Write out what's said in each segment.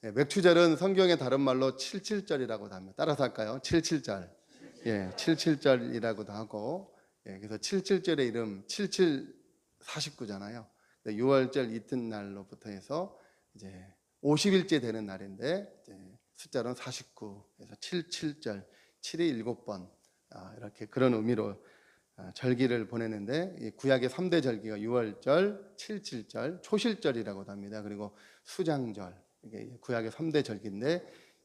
맥추절은 성경의 다른 말로 칠칠절이라고도 합니다. 따라서 할까요? 칠칠절. 칠칠절이라고도 하고, 그래서 칠칠절의 이름 7749잖아요. 6월절 이튿날로부터 해서 이제 50일째 되는 날인데 이제 숫자로는 49, 그래서 77절, 7이 7번 이렇게 그런 의미로 절기를 보내는데, 구약의 3대 절기가 6월절, 77절, 초실절이라고도 합니다. 그리고 수장절, 이게 구약의 3대 절기인데,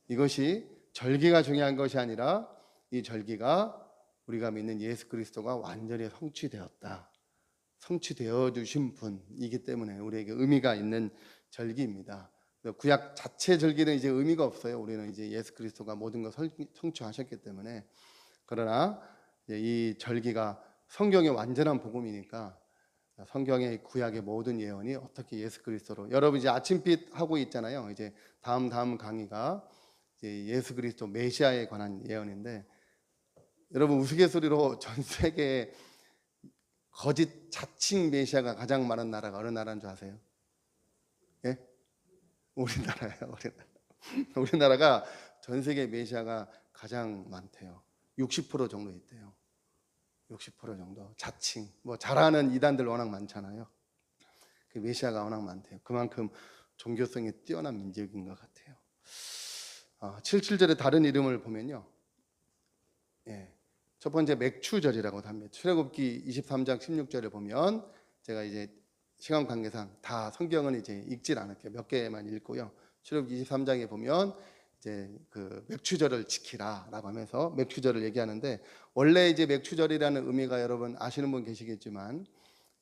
이것이 절기가 중요한 것이 아니라 이 절기가 우리가 믿는 예수 그리스도가 완전히 성취되었다, 성취되어 주신 분이기 때문에 우리에게 의미가 있는 절기입니다. 구약 자체 절기는 이제 의미가 없어요. 우리는 이제 예수 그리스도가 모든 걸 성취하셨기 때문에. 그러나 이 절기가 성경의 완전한 복음이니까, 성경의 구약의 모든 예언이 어떻게 예수 그리스도로, 여러분 이제 아침빛 하고 있잖아요. 이제 다음 강의가 이제 예수 그리스도 메시아에 관한 예언인데, 여러분 우스갯소리로 전 세계에 거짓 자칭 메시아가 가장 많은 나라가 어느 나라인 줄 아세요? 예? 우리나라예요. 우리나라가 전 세계 메시아가 가장 많대요. 60% 정도 있대요. 60% 정도 자칭, 뭐 잘하는 이단들 워낙 많잖아요. 그 메시아가 워낙 많대요. 그만큼 종교성이 뛰어난 민족인 것 같아요. 77절의 다른 이름을 보면요, 첫 번째 맥추절이라고 합니다. 출애굽기 23장 16절을 보면, 제가 이제 시간 관계상 다 성경은 이제 읽질 않을게요. 몇 개만 읽고요. 출애굽기 23장에 보면 이제 그 맥추절을 지키라라고 하면서 맥추절을 얘기하는데, 원래 이제 맥추절이라는 의미가 여러분 아시는 분 계시겠지만,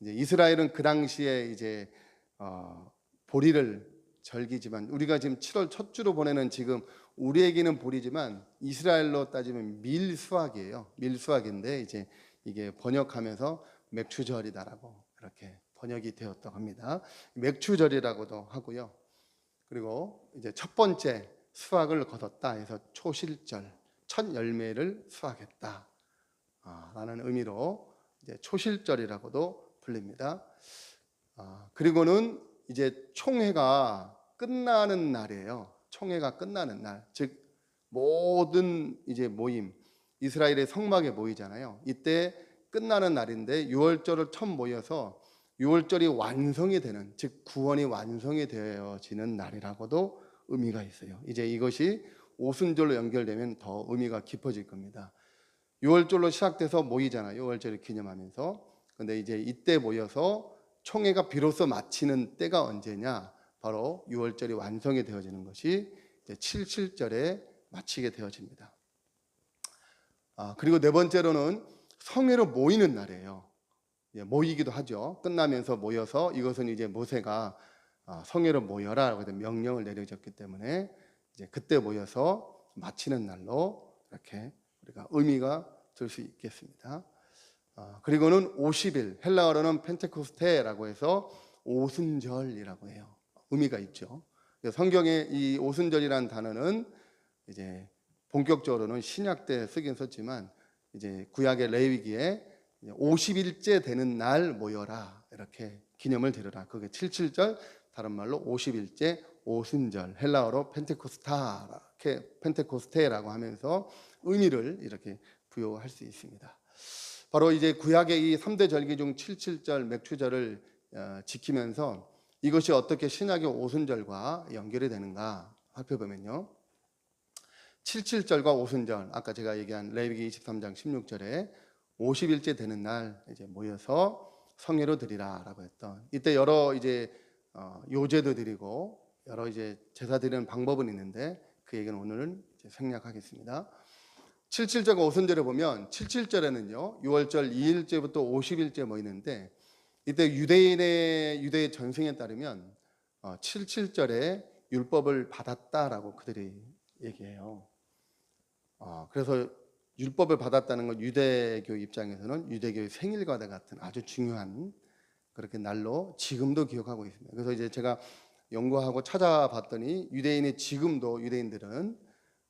이제 이스라엘은 그 당시에 이제 보리를 절기지만, 우리가 지금 7월 첫 주로 보내는 지금 우리에게는 보리지만 이스라엘로 따지면 밀수확이에요. 밀수확인데 이제 이게 번역하면서 맥추절이다라고 이렇게 번역이 되었다고 합니다. 맥추절이라고도 하고요. 그리고 이제 첫 번째 수확을 거뒀다 해서 초실절, 첫 열매를 수확했다 라는 의미로 이제 초실절이라고도 불립니다. 그리고는 이제 총회가 끝나는 날이에요. 총회가 끝나는 날, 즉 모든 이제 모임, 이스라엘의 성막에 모이잖아요. 이때 끝나는 날인데 6월절을 처음 모여서 6월절이 완성이 되는, 즉 구원이 완성이 되어지는 날이라고도 의미가 있어요. 이제 이것이 오순절로 연결되면 더 의미가 깊어질 겁니다. 6월절로 시작돼서 모이잖아요. 6월절을 기념하면서. 근데 이제 이때 모여서 총회가 비로소 마치는 때가 언제냐? 바로 6월절이 완성이 되어지는 것이 이제 77절에 마치게 되어집니다. 그리고 네 번째로는 성회로 모이는 날이에요. 모이기도 하죠. 끝나면서 모여서, 이것은 이제 모세가 성회로 모여라라고 명령을 내려줬기 때문에 이제 그때 모여서 마치는 날로 이렇게 우리가 의미가 들 수 있겠습니다. 그리고는 50일, 헬라어로는 펜테코스테라고 해서 오순절이라고 해요. 의미가 있죠. 성경에 이 오순절이라는 단어는 이제 본격적으로는 신약 때 쓰긴 썼지만, 이제 구약의 레위기에 50일째 되는 날 모여라, 이렇게 기념을 드려라. 그게 77절, 다른 말로 50일째 오순절, 헬라어로 펜테코스테라고 하면서 의미를 이렇게 부여할 수 있습니다. 바로 이제 구약의 이 3대 절기 중 77절 맥추절을 지키면서 이것이 어떻게 신약의 오순절과 연결이 되는가 살펴보면요, 77절과 오순절, 아까 제가 얘기한 레위기 23장 16절에 50일째 되는 날 이제 모여서 성회로 드리라라고 했던, 이때 여러 이제 요제도 드리고 여러 이제 제사 드리는 방법은 있는데 그 얘기는 오늘은 이제 생략하겠습니다. 77절과 오순절에 보면, 77절에는요 6월절 2일째부터 50일째 모이는데, 이때 유대의 전승에 따르면 77절에 율법을 받았다라고 그들이 얘기해요. 그래서 율법을 받았다는 건 유대교 입장에서는 유대교의 생일과 같은 아주 중요한 그렇게 날로 지금도 기억하고 있습니다. 그래서 이제 제가 연구하고 찾아봤더니 유대인들은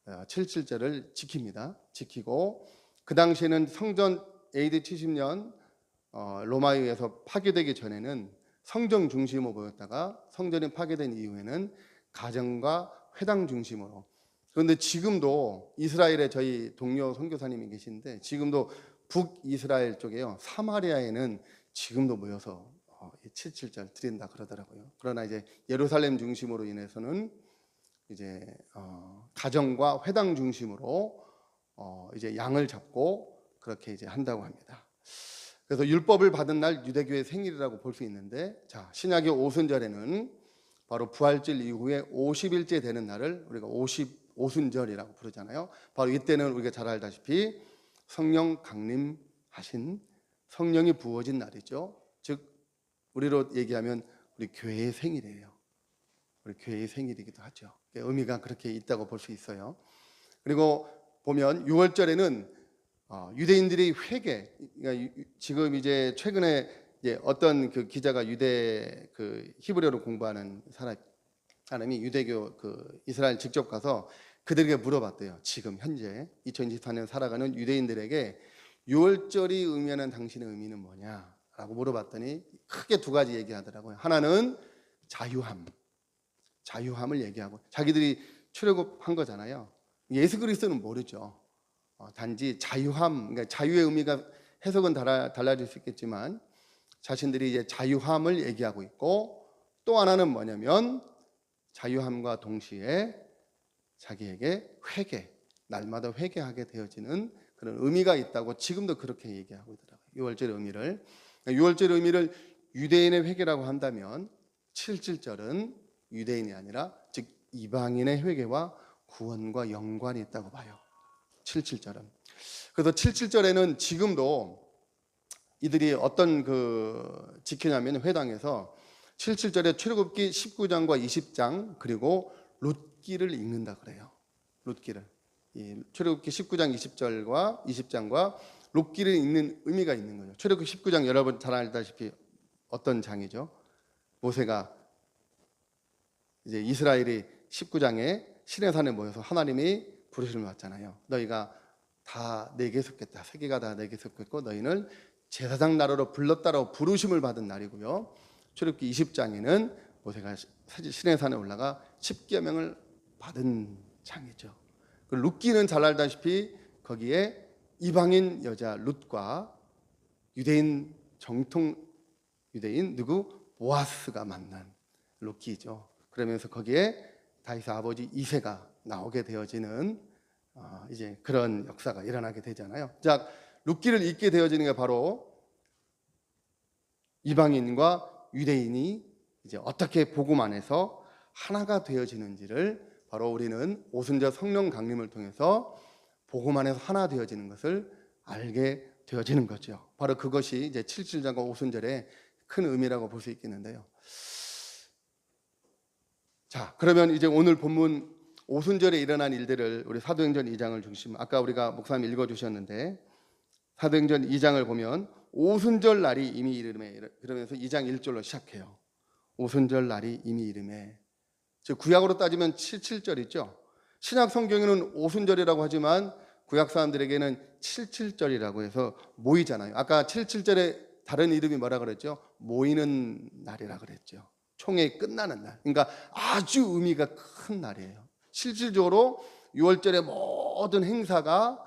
77절을 지킵니다. 지키고, 그 당시에는 성전 AD 70년 로마에 의해서 파괴되기 전에는 성전 중심으로 보였다가 성전이 파괴된 이후에는 가정과 회당 중심으로. 그런데 지금도 이스라엘에 저희 동료 선교사님이 계신데 지금도 북이스라엘 쪽에요, 사마리아에는 지금도 모여서 7.7절 드린다 그러더라고요. 그러나 이제 예루살렘 중심으로 인해서는 이제 가정과 회당 중심으로 이제 양을 잡고 그렇게 이제 한다고 합니다. 그래서 율법을 받은 날 유대교의 생일이라고 볼 수 있는데, 자, 신약의 오순절에는 바로 부활절 이후에 50일째 되는 날을 우리가 오순절이라고 부르잖아요. 바로 이때는 우리가 잘 알다시피 성령 강림하신, 성령이 부어진 날이죠. 즉 우리로 얘기하면 우리 교회의 생일이에요. 우리 교회의 생일이기도 하죠. 의미가 그렇게 있다고 볼 수 있어요. 그리고 보면 6월절에는 유대인들이 회개, 그러니까 지금 이제 최근에 이제 어떤 그 기자가 유대 그 히브리어를 공부하는 사람이 유대교 그 이스라엘 직접 가서 그들에게 물어봤대요. 지금 현재 2024년 살아가는 유대인들에게 6월절이 의미하는 당신의 의미는 뭐냐라고 물어봤더니 크게 두 가지 얘기하더라고요. 하나는 자유함을 얘기하고, 자기들이 출애굽한 거잖아요. 예수 그리스도는 모르죠. 단지 자유함, 그러니까 자유의 의미가 해석은 달라질 수 있겠지만 자신들이 이제 자유함을 얘기하고 있고, 또 하나는 뭐냐면 자유함과 동시에 자기에게 회개, 날마다 회개하게 되어지는 그런 의미가 있다고 지금도 그렇게 얘기하고 있더라고요. 6월절의 의미를. 6월절의 의미를 유대인의 회개라고 한다면 7.7절은 유대인이 아니라 즉 이방인의 회개와 구원과 연관이 있다고 봐요. 7.7절은. 그래서 7.7절에는 지금도 이들이 어떤 그 지키냐면 회당에서 7.7절에 출애굽기 19장과 20장 그리고 룻기를 읽는다 그래요. 룻기를. 이 출애굽기 19장 20절과 20장과 룻기를 읽는 의미가 있는 거죠. 출애굽기 19장 여러분 잘 알다시피 어떤 장이죠? 모세가 이제 이스라엘이 19장에 시내산에 모여서 하나님이 부르심을 받잖아요. 너희가 다 내게 속겠다. 세계가 다 내게 속겠고 너희는 제사장 나라로 불렀다라고 부르심을 받은 날이고요. 출애굽기 20장에는 모세가 시내산에 올라가 십계명을 받은 장이죠. 그 룻기는 잘 알다시피 거기에 이방인 여자 룻과 유대인 정통 유대인 보아스가 만난 룻기죠. 그러면서 거기에 다윗의 아버지 이새가 나오게 되어지는 이제 그런 역사가 일어나게 되잖아요. 자, 룻기를 읽게 되어지는 게 바로 이방인과 유대인이 이제 어떻게 복음 안에서 하나가 되어지는지를 바로 우리는 오순절 성령 강림을 통해서 복음 안에서 하나 되어지는 것을 알게 되어지는 거죠. 바로 그것이 이제 7.7장과 오순절의 큰 의미라고 볼 수 있겠는데요. 자, 그러면 이제 오늘 본문 오순절에 일어난 일들을 우리 사도행전 2장을 중심, 아까 우리가 목사님 읽어주셨는데 사도행전 2장을 보면 오순절 날이 이미 이르매, 그러면서 2장 1절로 시작해요. 오순절 날이 이미 이르매. 즉 구약으로 따지면 7.7절이죠. 신약 성경에는 오순절이라고 하지만 구약 사람들에게는 7.7절이라고 해서 모이잖아요. 아까 7.7절의 다른 이름이 뭐라 그랬죠? 모이는 날이라 그랬죠. 총회 끝나는 날. 그러니까 아주 의미가 큰 날이에요. 실질적으로 6월절의 모든 행사가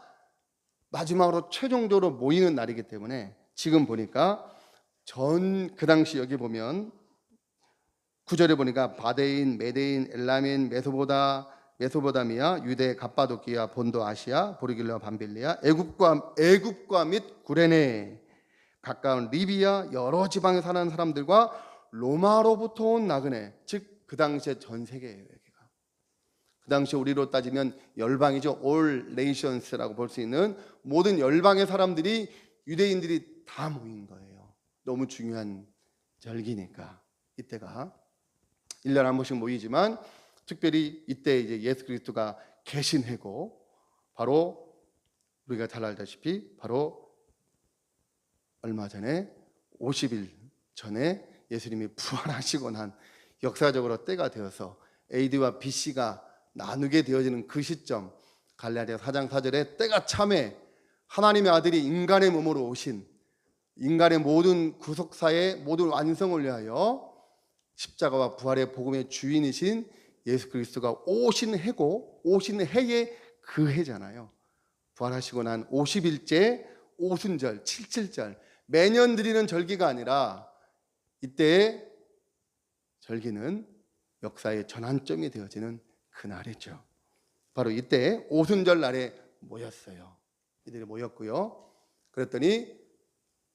마지막으로 최종적으로 모이는 날이기 때문에 지금 보니까 그 당시 여기 보면 9절에 보니까 바데인, 메데인, 엘라민, 메소보다미아, 유대, 갑바도키아, 본도 아시아, 보르길리아, 밤빌리아, 애굽과 및 구레네, 가까운 리비아 여러 지방에 사는 사람들과 로마로부터 온 나그네, 즉 그 당시에 전 세계예요. 여기가 그 당시 우리로 따지면 열방이죠. All Nations라고 볼 수 있는 모든 열방의 사람들이, 유대인들이 다 모인 거예요. 너무 중요한 절기니까. 이때가 1년에 한 번씩 모이지만 특별히 이때 이제 예수 그리스도가 계신 해고, 바로 우리가 잘 알다시피 바로 얼마 전에 50일 전에 예수님이 부활하시고 난 역사적으로 때가 되어서 AD와 BC가 나누게 되어지는 그 시점, 갈라디아 4장 4절에 때가 참에 하나님의 아들이 인간의 몸으로 오신, 인간의 모든 구속사의 모든 완성을 위하여 십자가와 부활의 복음의 주인이신 예수 그리스도가 오신 해고 오신 해에 그 해잖아요. 부활하시고 난 50일째 오순절, 칠칠절, 매년 드리는 절기가 아니라 이때의 절기는 역사의 전환점이 되어지는 그날이죠. 바로 이때 오순절 날에 모였어요. 이들이 모였고요. 그랬더니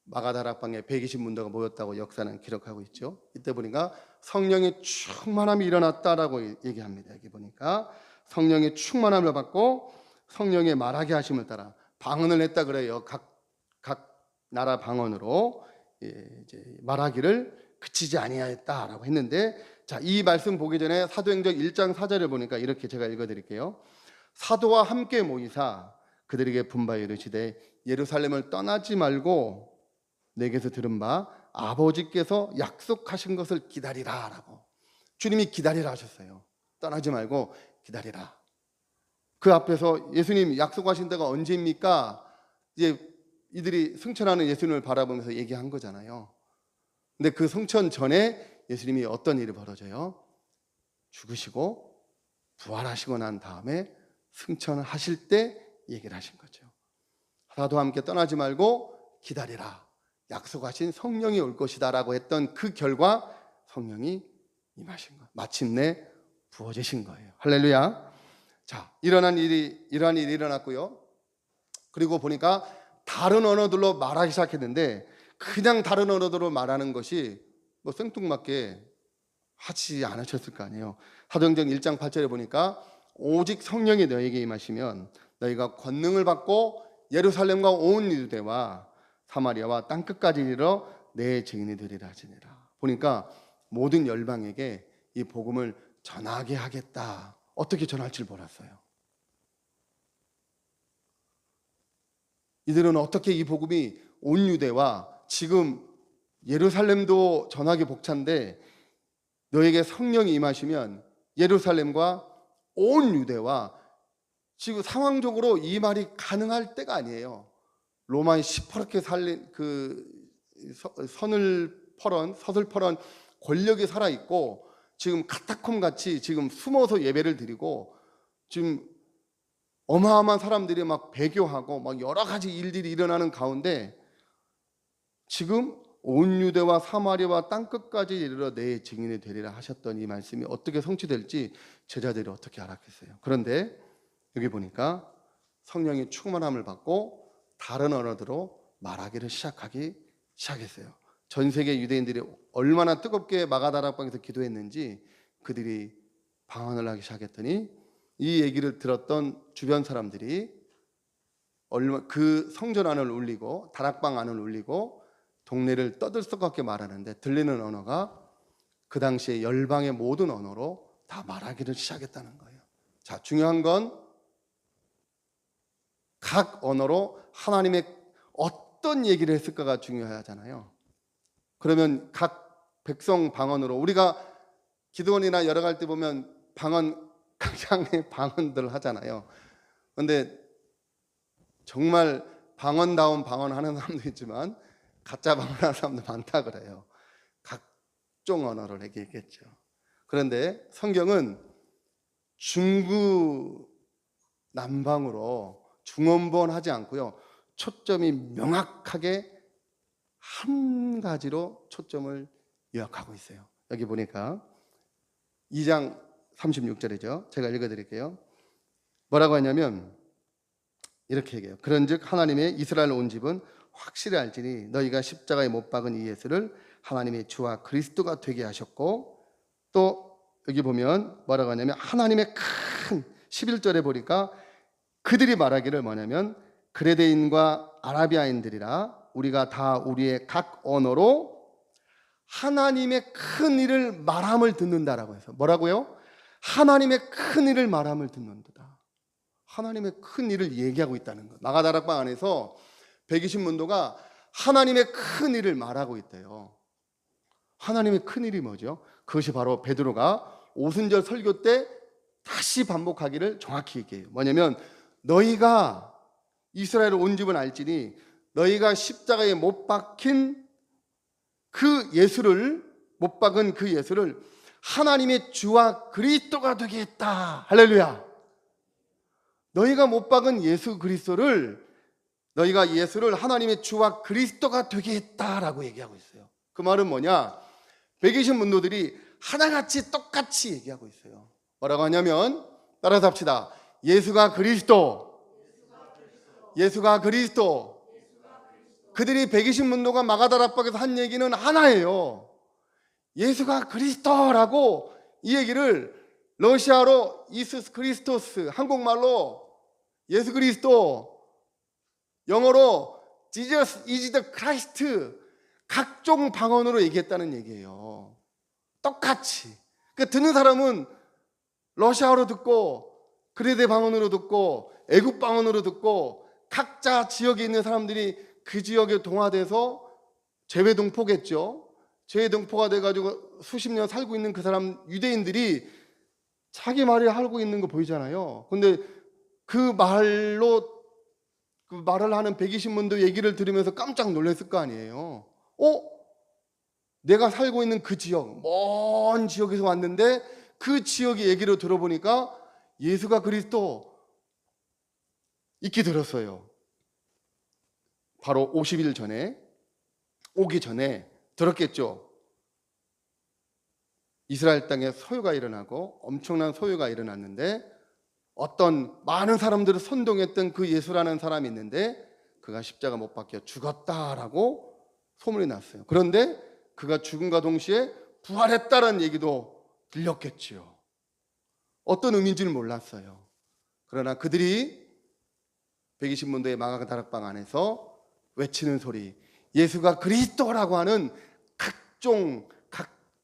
마가다락방에 120문도가 모였다고 역사는 기록하고 있죠. 이때 보니까 성령의 충만함이 일어났다라고 얘기합니다. 여기 보니까 성령의 충만함을 받고 성령의 말하게 하심을 따라 방언을 했다 그래요. 각 나라 방언으로 이제 말하기를 그치지 아니하였다라고 했는데, 자, 이 말씀 보기 전에 사도행전 1장 4절을 보니까 이렇게 제가 읽어드릴게요. 사도와 함께 모이사 그들에게 분바에 이르시되 예루살렘을 떠나지 말고 내게서 들은 바 아버지께서 약속하신 것을 기다리라 라고. 주님이 기다리라 하셨어요. 떠나지 말고 기다리라. 그 앞에서 예수님 약속하신 데가 언제입니까? 이제 이들이 승천하는 예수님을 바라보면서 얘기한 거잖아요. 근데 그 승천 전에 예수님이 어떤 일이 벌어져요? 죽으시고 부활하시고 난 다음에 승천하실 때 얘기를 하신 거죠. 사도와 함께 떠나지 말고 기다리라. 약속하신 성령이 올 것이다 라고 했던 그 결과 성령이 임하신 거예요. 마침내 부어지신 거예요. 할렐루야. 자, 이러한 일이 일어났고요. 그리고 보니까 다른 언어들로 말하기 시작했는데, 그냥 다른 언어들로 말하는 것이 뭐 생뚱맞게 하지 않으셨을 거 아니에요. 사도행전 1장 8절에 보니까 오직 성령이 너에게 임하시면 너희가 권능을 받고 예루살렘과 온 유대와 사마리아와 땅끝까지 이르러 내 증인이 되리라 하시니라. 보니까 모든 열방에게 이 복음을 전하게 하겠다. 어떻게 전할 줄 몰랐어요. 이들은 어떻게 이 복음이 온 유대와 지금 예루살렘도 전하기 벅찬데 너에게 성령이 임하시면 예루살렘과 온 유대와, 지금 상황적으로 이 말이 가능할 때가 아니에요. 로마의 시퍼렇게 살린 그 서슬퍼런 권력이 살아있고 지금 카타콤 같이 지금 숨어서 예배를 드리고 지금 어마어마한 사람들이 막 배교하고 막 여러 가지 일들이 일어나는 가운데 지금 온 유대와 사마리아와 땅끝까지 이르러 내 증인이 되리라 하셨던 이 말씀이 어떻게 성취될지 제자들이 어떻게 알았겠어요. 그런데 여기 보니까 성령의 충만함을 받고 다른 언어로 말하기를 시작했어요. 전 세계 유대인들이 얼마나 뜨겁게 마가다락방에서 기도했는지 그들이 방언을 하기 시작했더니 이 얘기를 들었던 주변 사람들이 그 성전 안을 울리고 다락방 안을 울리고 동네를 떠들썩하게 말하는데 들리는 언어가 그 당시에 열방의 모든 언어로 다 말하기를 시작했다는 거예요. 자, 중요한 건 각 언어로 하나님의 어떤 얘기를 했을까가 중요하잖아요. 그러면 각 백성 방언으로, 우리가 기도원이나 여러 갈 때 보면 방언, 각양의 방언들 하잖아요. 그런데 정말 방언다운 방언하는 사람도 있지만 가짜 방언하는 사람도 많다 그래요. 각종 언어를 얘기했겠죠. 그런데 성경은 중구난방으로 중언부언하지 않고요, 초점이 명확하게 한 가지로 초점을 요약하고 있어요. 여기 보니까 2장 36절이죠. 제가 읽어드릴게요. 뭐라고 하냐면 이렇게 얘기해요. 그런즉 하나님의 이스라엘 온 집은 확실히 알지니 너희가 십자가에 못 박은 이 예수를 하나님의 주와 그리스도가 되게 하셨고, 또 여기 보면 뭐라고 하냐면 하나님의 큰 11절에 보니까 그들이 말하기를 뭐냐면 그레데인과 아라비아인들이라 우리가 다 우리의 각 언어로 하나님의 큰 일을 말함을 듣는다라고 해서 뭐라고요? 하나님의 큰 일을 말함을 듣는다. 하나님의 큰 일을 얘기하고 있다는 것. 마가다락방 안에서 120문도가 하나님의 큰 일을 말하고 있대요. 하나님의 큰 일이 뭐죠? 그것이 바로 베드로가 오순절 설교 때 다시 반복하기를 정확히 얘기해요. 뭐냐면 너희가 이스라엘 온 집은 알지니 너희가 십자가에 못 박힌 그 예수를, 못 박은 그 예수를 하나님의 주와 그리스도가 되게 했다. 할렐루야. 너희가 못 박은 예수 그리스도를, 너희가 예수를 하나님의 주와 그리스도가 되게 했다라고 얘기하고 있어요. 그 말은 뭐냐? 120문도들이 하나같이 똑같이 얘기하고 있어요. 뭐라고 하냐면, 따라서 합시다. 예수가 그리스도, 예수가 그리스도. 그들이 120문도가 마가다락방에서 한 얘기는 하나예요. 예수가 그리스도라고, 이 얘기를 러시아로 이수스 크리스토스, 한국말로 예수 그리스도, 영어로 Jesus is the Christ, 각종 방언으로 얘기했다는 얘기예요. 똑같이. 그러니까 듣는 사람은 러시아어로 듣고, 그레데 방언으로 듣고, 애국 방언으로 듣고, 각자 지역에 있는 사람들이 그 지역에 동화돼서 재외동포겠죠. 재외동포가 돼가지고 수십 년 살고 있는 그 사람, 유대인들이 자기 말을 하고 있는 거 보이잖아요. 근데 그 말로, 그 말을 하는 120문도 얘기를 들으면서 깜짝 놀랐을 거 아니에요. 내가 살고 있는 그 지역, 먼 지역에서 왔는데 그 지역의 얘기를 들어보니까 예수가 그리스도 익히 들었어요. 바로 50일 전에, 오기 전에 들었겠죠. 이스라엘 땅에 소요가 일어나고 엄청난 소요가 일어났는데, 어떤 많은 사람들을 선동했던 그 예수라는 사람이 있는데 그가 십자가 못 박혀 죽었다라고 소문이 났어요. 그런데 그가 죽음과 동시에 부활했다는 얘기도 들렸겠지요. 어떤 의미인지는 몰랐어요. 그러나 그들이 120문도의 마가다락방 안에서 외치는 소리, 예수가 그리스도라고 하는 각종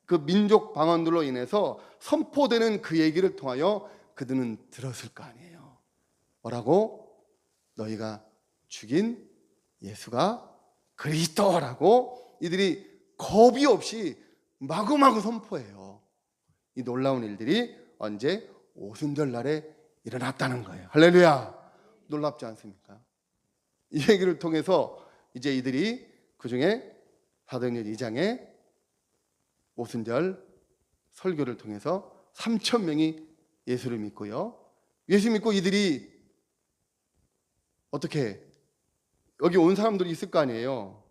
그 민족 방언들로 인해서 선포되는 그 얘기를 통하여 그들은 들었을 거 아니에요. 뭐라고? 너희가 죽인 예수가 그리스도라고 이들이 겁이 없이 마구마구 선포해요. 이 놀라운 일들이 언제? 오순절 날에 일어났다는 거예요. 할렐루야. 놀랍지 않습니까? 이 얘기를 통해서 이제 이들이 그 중에 사도행전 2장에 오순절 설교를 통해서 3,000명이 예수를 믿고요. 예수 믿고 이들이 어떻게, 여기 온 사람들이 있을 거 아니에요.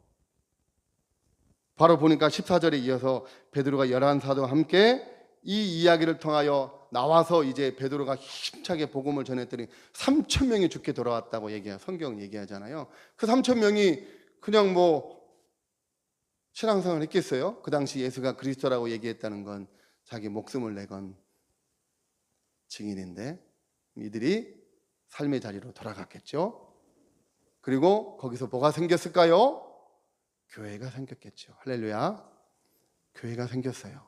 바로 보니까 14절에 이어서 베드로가 11사도와 함께 이 이야기를 통하여 나와서 이제 베드로가 힘차게 복음을 전했더니 3,000명이 죽게 돌아왔다고 얘기해요. 성경 얘기하잖아요. 그 3,000명이 그냥 뭐 신앙생활을 했겠어요? 그 당시 예수가 그리스도라고 얘기했다는 건 자기 목숨을 내건 증인인데 이들이 삶의 자리로 돌아갔겠죠. 그리고 거기서 뭐가 생겼을까요? 교회가 생겼겠죠. 할렐루야. 교회가 생겼어요.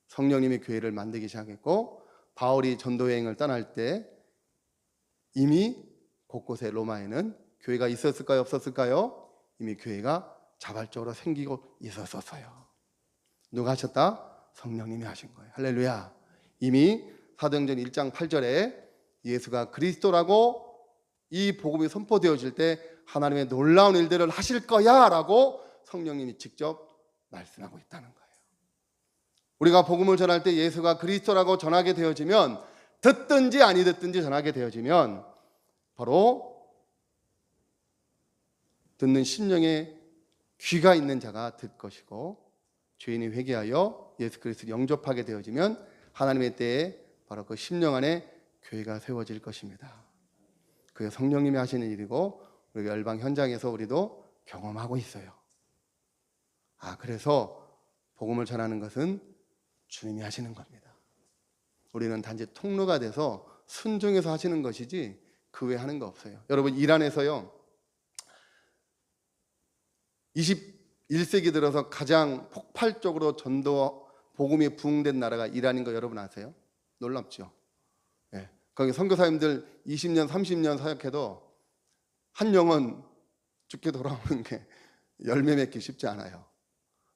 성령님이 교회를 만들기 시작했고, 바울이 전도 여행을 떠날 때 이미 곳곳에 로마에는 교회가 있었을까요? 없었을까요? 이미 교회가 자발적으로 생기고 있었어요. 누가 하셨다? 성령님이 하신 거예요. 할렐루야. 이미 사도행전 1장 8절에 예수가 그리스도라고 이 복음이 선포되어질 때 하나님의 놀라운 일들을 하실 거야 라고 성령님이 직접 말씀하고 있다는 거예요. 우리가 복음을 전할 때 예수가 그리스도라고 전하게 되어지면, 듣든지 아니 듣든지 전하게 되어지면 바로 듣는 심령에 귀가 있는 자가 듣 것이고, 죄인이 회개하여 예수 그리스도를 영접하게 되어지면 하나님의 때에 바로 그 심령 안에 교회가 세워질 것입니다. 그게 성령님이 하시는 일이고 우리가 열방 현장에서 우리도 경험하고 있어요. 그래서 복음을 전하는 것은 주님이 하시는 겁니다. 우리는 단지 통로가 돼서 순종해서 하시는 것이지 그 외에 하는 거 없어요. 여러분, 이란에서요 21세기 들어서 가장 폭발적으로 전도 복음이 부흥된 나라가 이란인 거 여러분 아세요? 놀랍죠? 예. 거기 선교사님들 20년 30년 사역해도 한 영혼 죽게 돌아오는 게 열매 맺기 쉽지 않아요.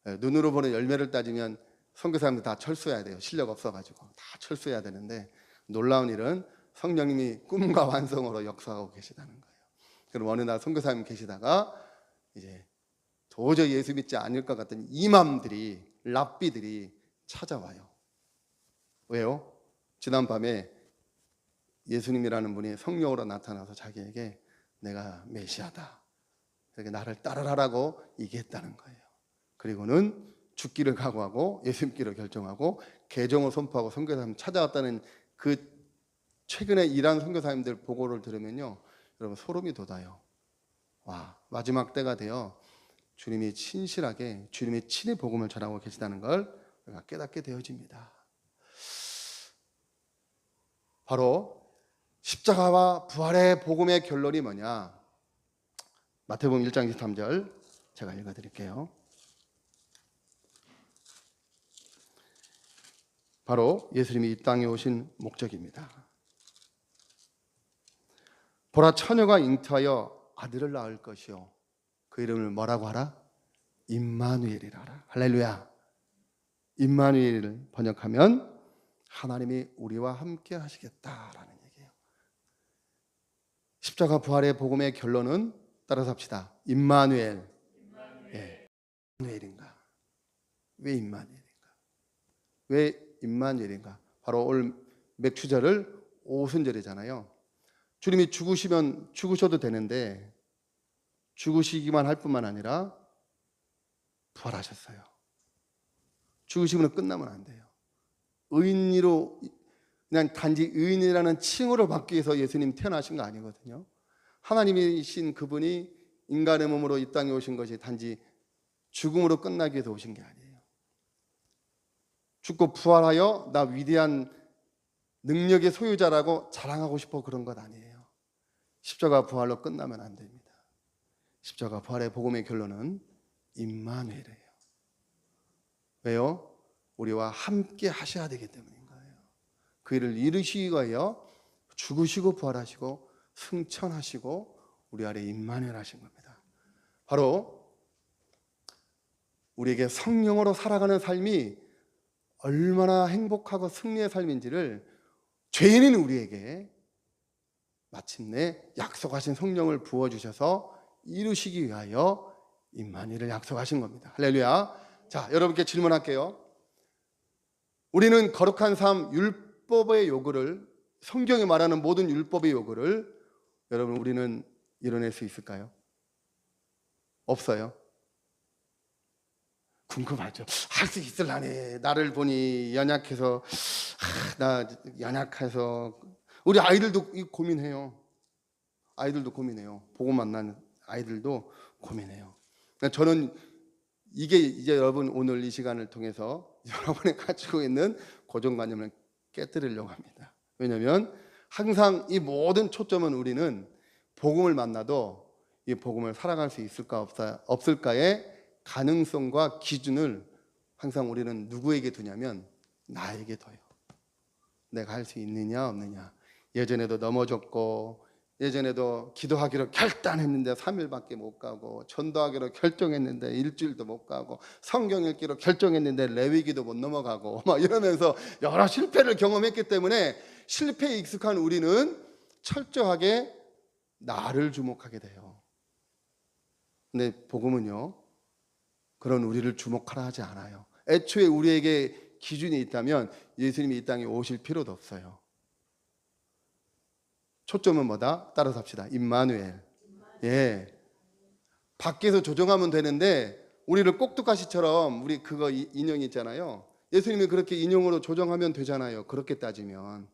예. 눈으로 보는 열매를 따지면 선교사님들 다 철수해야 돼요. 실력 없어가지고 다 철수해야 되는데, 놀라운 일은 성령님이 꿈과 완성으로 역사하고 계시다는 거예요. 그럼 어느 날 선교사님 계시다가 이제 도저히 예수 믿지 않을 것 같은 이맘들이, 랍비들이 찾아와요. 왜요? 지난밤에 예수님이라는 분이 성령으로 나타나서 자기에게 내가 메시아다, 그렇게 나를 따르라고 얘기했다는 거예요. 그리고는 죽기를 각오하고 예수 믿기를 결정하고 개종을 선포하고 선교사님 찾아왔다는 그 최근에 일한 선교사님들 보고를 들으면요, 여러분 소름이 돋아요. 와, 마지막 때가 되어 주님이 친실하게 주님의 친히 복음을 전하고 계시다는 걸 우리가 깨닫게 되어집니다. 바로 십자가와 부활의 복음의 결론이 뭐냐? 마태복음 1장 23절 제가 읽어드릴게요. 바로 예수님이 이 땅에 오신 목적입니다. 보라, 처녀가 잉태하여 아들을 낳을 것이요 그 이름을 뭐라고 하라? 임마누엘이라 하라. 할렐루야. 임마누엘을 번역하면 하나님이 우리와 함께 하시겠다라는 얘기예요. 십자가 부활의 복음의 결론은 따라서 합시다. 임마누엘. 예. 임마누엘인가? 왜 임마누엘인가? 왜 임마누엘인가? 바로 오늘 맥추절을 오순절이잖아요. 주님이 죽으시면 죽으셔도 되는데 죽으시기만 할 뿐만 아니라 부활하셨어요. 죽으시면 끝나면 안 돼요. 의인으로, 그냥 단지 의인이라는 칭호를 받기 위해서 예수님 태어나신 거 아니거든요. 하나님이신 그분이 인간의 몸으로 이 땅에 오신 것이 단지 죽음으로 끝나기 위해서 오신 게 아니에요. 죽고 부활하여 나 위대한 능력의 소유자라고 자랑하고 싶어 그런 것 아니에요. 십자가 부활로 끝나면 안 됩니다. 십자가 부활의 복음의 결론은 임마누엘이에요. 왜요? 우리와 함께 하셔야 되기 때문인 거예요. 그 일을 이루시기 위하여 죽으시고 부활하시고 승천하시고 우리 아래 임마누엘 하신 겁니다. 바로 우리에게 성령으로 살아가는 삶이 얼마나 행복하고 승리의 삶인지를 죄인인 우리에게 마침내 약속하신 성령을 부어주셔서 이루시기 위하여 임마누엘을 약속하신 겁니다. 할렐루야. 자, 여러분께 질문할게요. 우리는 거룩한 삶, 율법의 요구를, 성경이 말하는 모든 율법의 요구를 여러분 우리는 이뤄낼 수 있을까요? 없어요. 궁금하죠. 할 수 있을라네. 나를 보니 연약해서, 나 연약해서. 우리 아이들도 고민해요. 아이들도 고민해요. 보고 만난 아이들도 고민해요. 저는 이게 이제 여러분 오늘 이 시간을 통해서 여러분이 가지고 있는 고정관념을 깨뜨리려고 합니다. 왜냐하면 항상 이 모든 초점은 우리는 복음을 만나도 이 복음을 살아갈 수 있을까 없을까의 가능성과 기준을 항상 우리는 누구에게 두냐면 나에게 둬요. 내가 할 수 있느냐 없느냐. 예전에도 넘어졌고, 예전에도 기도하기로 결단했는데 3일밖에 못 가고, 전도하기로 결정했는데 일주일도 못 가고, 성경 읽기로 결정했는데 레위기도 못 넘어가고 막 이러면서 여러 실패를 경험했기 때문에 실패에 익숙한 우리는 철저하게 나를 주목하게 돼요. 근데 복음은요, 그런 우리를 주목하라 하지 않아요. 애초에 우리에게 기준이 있다면 예수님이 이 땅에 오실 필요도 없어요. 초점은 뭐다? 따라서 합시다. 임마누엘. 예. 밖에서 조정하면 되는데 우리를 꼭두가시처럼, 우리 그거 인형 있잖아요. 예수님이 그렇게 인형으로 조정하면 되잖아요. 그렇게 따지면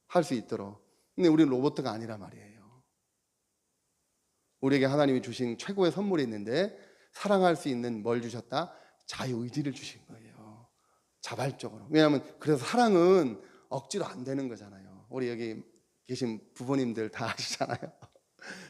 할 수 있도록. 근데 우리는 로봇가 아니란 말이에요. 우리에게 하나님이 주신 최고의 선물이 있는데 사랑할 수 있는 뭘 주셨다? 자유의지를 주신 거예요. 자발적으로. 왜냐하면 그래서 사랑은 억지로 안 되는 거잖아요. 우리 여기 계신 부모님들 다 아시잖아요.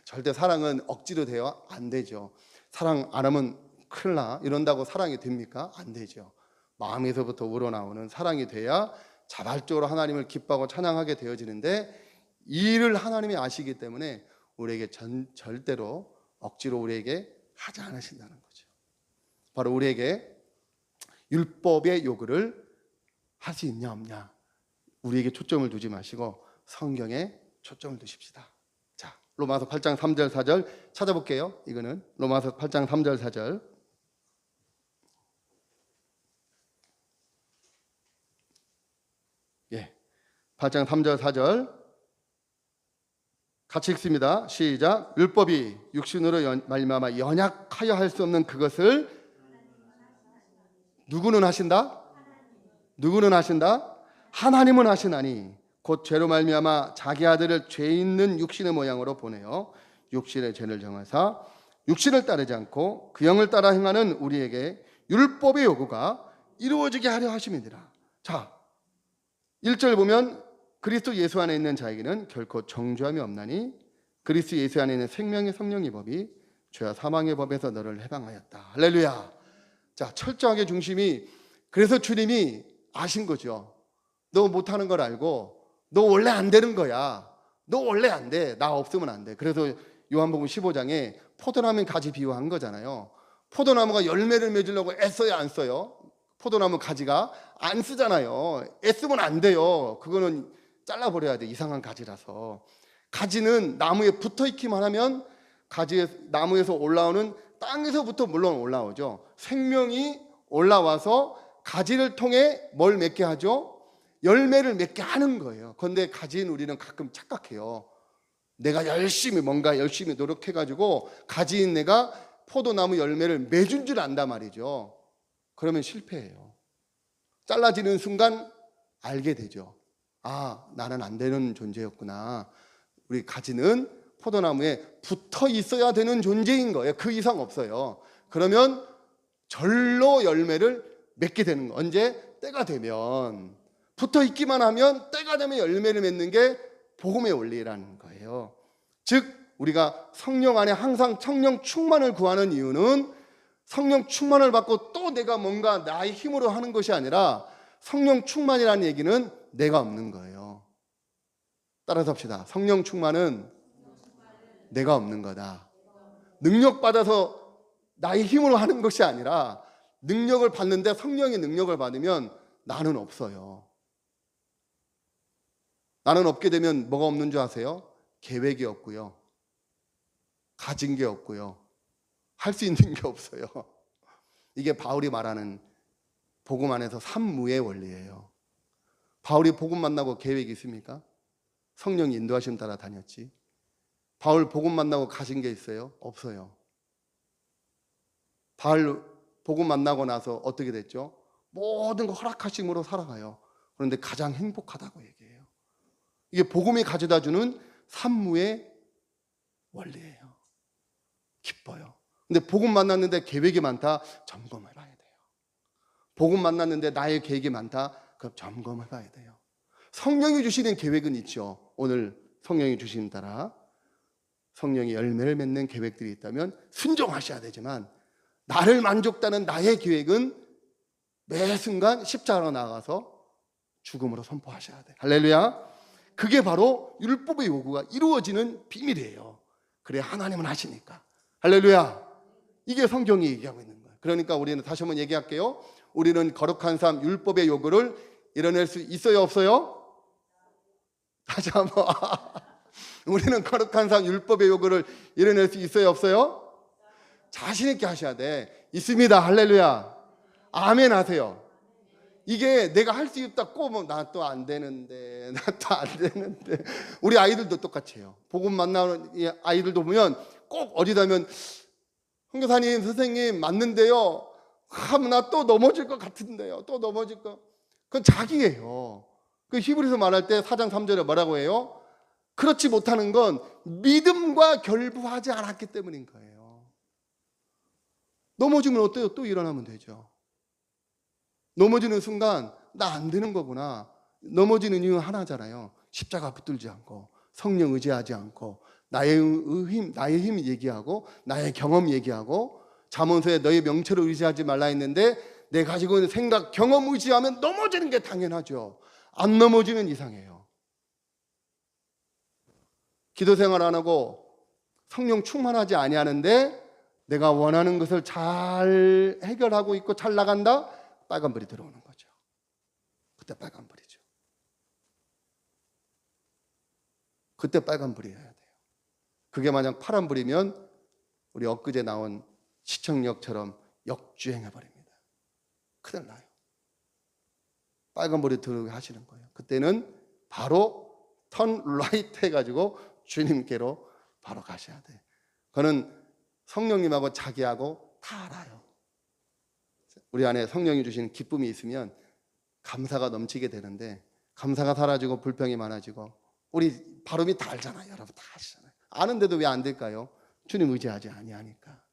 절대 사랑은 억지로 돼요? 안 되죠. 사랑 안 하면 큰일 나 이런다고 사랑이 됩니까? 안 되죠. 마음에서부터 우러나오는 사랑이 돼야 자발적으로 하나님을 기뻐하고 찬양하게 되어지는데, 이 일을 하나님이 아시기 때문에 우리에게 절대로 억지로 우리에게 하지 않으신다는 거죠. 바로 우리에게 율법의 요구를 할 수 있냐 없냐, 우리에게 초점을 두지 마시고 성경에 초점을 두십시다. 자, 로마서 8장 3절 4절 찾아볼게요. 이거는 로마서 8장 3절 4절. 8장 3절 4절 같이 읽습니다. 시작. 율법이 육신으로 말미암아 연약하여 할 수 없는 그것을 누구는 하신다? 누구는 하신다? 하나님은 하시나니 곧 죄로 말미암아 자기 아들을 죄 있는 육신의 모양으로 보내어 육신의 죄를 정하사 육신을 따르지 않고 그 영을 따라 행하는 우리에게 율법의 요구가 이루어지게 하려 하심이니라. 자, 1절 보면 그리스도 예수 안에 있는 자에게는 결코 정죄함이 없나니 그리스도 예수 안에 있는 생명의 성령의 법이 죄와 사망의 법에서 너를 해방하였다. 할렐루야. 자, 철저하게 중심이, 그래서 주님이 아신 거죠. 너 못하는 걸 알고 너 원래 안 되는 거야. 너 원래 안 돼. 나 없으면 안 돼. 그래서 요한복음 15장에 포도나무 가지 비유한 거잖아요. 포도나무가 열매를 맺으려고 애써야 안 써요? 포도나무 가지가 안 쓰잖아요. 애쓰면 안 돼요. 그거는 잘라버려야 돼. 이상한 가지라서. 가지는 나무에 붙어 있기만 하면 나무에서 올라오는, 땅에서부터 물론 올라오죠. 생명이 올라와서 가지를 통해 뭘 맺게 하죠? 열매를 맺게 하는 거예요. 그런데 가지인 우리는 가끔 착각해요. 내가 뭔가 열심히 노력해가지고 가지인 내가 포도나무 열매를 맺은 줄 안단 말이죠. 그러면 실패해요. 잘라지는 순간 알게 되죠. 아, 나는 안 되는 존재였구나. 우리 가지는 포도나무에 붙어 있어야 되는 존재인 거예요. 그 이상 없어요. 그러면 절로 열매를 맺게 되는 거예요. 언제? 때가 되면. 붙어 있기만 하면 때가 되면 열매를 맺는 게 복음의 원리라는 거예요. 즉 우리가 성령 안에 항상 성령 충만을 구하는 이유는 성령 충만을 받고 또 내가 뭔가 나의 힘으로 하는 것이 아니라 성령 충만이라는 얘기는 내가 없는 거예요. 따라서 합시다. 성령 충만은 내가 없는 거다. 능력 받아서 나의 힘으로 하는 것이 아니라 능력을 받는데, 성령의 능력을 받으면 나는 없어요. 나는 없게 되면 뭐가 없는 줄 아세요? 계획이 없고요, 가진 게 없고요, 할 수 있는 게 없어요. 이게 바울이 말하는 복음 안에서 삼무의 원리예요. 바울이 복음 만나고 계획이 있습니까? 성령 인도하심 따라 다녔지. 바울 복음 만나고 가진 게 있어요? 없어요. 바울 복음 만나고 나서 어떻게 됐죠? 모든 거 허락하심으로 살아가요. 그런데 가장 행복하다고 얘기해요. 이게 복음이 가져다 주는 산무의 원리예요. 기뻐요. 근데 복음 만났는데 계획이 많다? 점검을 봐야 돼요. 복음 만났는데 나의 계획이 많다? 그럼 점검을 봐야 돼요. 성령이 주시는 계획은 있죠. 오늘 성령이 주신 따라 성령이 열매를 맺는 계획들이 있다면 순종하셔야 되지만, 나를 만족다는 나의 계획은 매 순간 십자가로 나가서 죽음으로 선포하셔야 돼요. 할렐루야. 그게 바로 율법의 요구가 이루어지는 비밀이에요. 그래 하나님은 하시니까. 할렐루야. 이게 성경이 얘기하고 있는 거예요. 그러니까 우리는 다시 한번 얘기할게요. 우리는 거룩한 삶 율법의 요구를 이뤄낼 수 있어요, 없어요? 다시 한번. 우리는 거룩한 삶 율법의 요구를 이뤄낼 수 있어요, 없어요? 자신 있게 하셔야 돼. 있습니다. 할렐루야. 아멘 하세요. 이게 내가 할 수 있다 꼬면 나 또 안 되는데, 나 또 안 되는데. 우리 아이들도 똑같이 해요. 복음 만나는 아이들도 보면 꼭 어디다면 선교사님, 선생님 맞는데요, 나 또 넘어질 것 같은데요, 또 넘어질 것. 그건 자기예요. 그 히브리서 말할 때 4장 3절에 뭐라고 해요? 그렇지 못하는 건 믿음과 결부하지 않았기 때문인 거예요. 넘어지면 어때요? 또 일어나면 되죠. 넘어지는 순간 나 안 되는 거구나. 넘어지는 이유는 하나잖아요. 십자가 붙들지 않고, 성령 의지하지 않고, 나의 힘 얘기하고, 나의 경험 얘기하고, 잠언서에 너의 명철을 의지하지 말라 했는데 내 가지고 있는 생각, 경험 의지하면 넘어지는 게 당연하죠. 안 넘어지면 이상해요. 기도 생활 안 하고 성령 충만하지 아니하는데 내가 원하는 것을 잘 해결하고 있고 잘 나간다? 빨간불이 들어오는 거죠. 그때 빨간불이죠. 그때 빨간불이어야 돼요. 그게 만약 파란불이면 우리 엊그제 나온 시청역처럼 역주행해버립니다. 큰일 나요. 빨간불이 들어오게 하시는 거예요. 그때는 바로 턴 라이트 해가지고 주님께로 바로 가셔야 돼. 그는 성령님하고 자기하고 다 알아요. 우리 안에 성령이 주시는 기쁨이 있으면 감사가 넘치게 되는데, 감사가 사라지고 불평이 많아지고, 우리 발음이 다 알잖아요. 여러분 다 아시잖아요. 아는데도 왜 안 될까요? 주님 의지하지 아니하니까,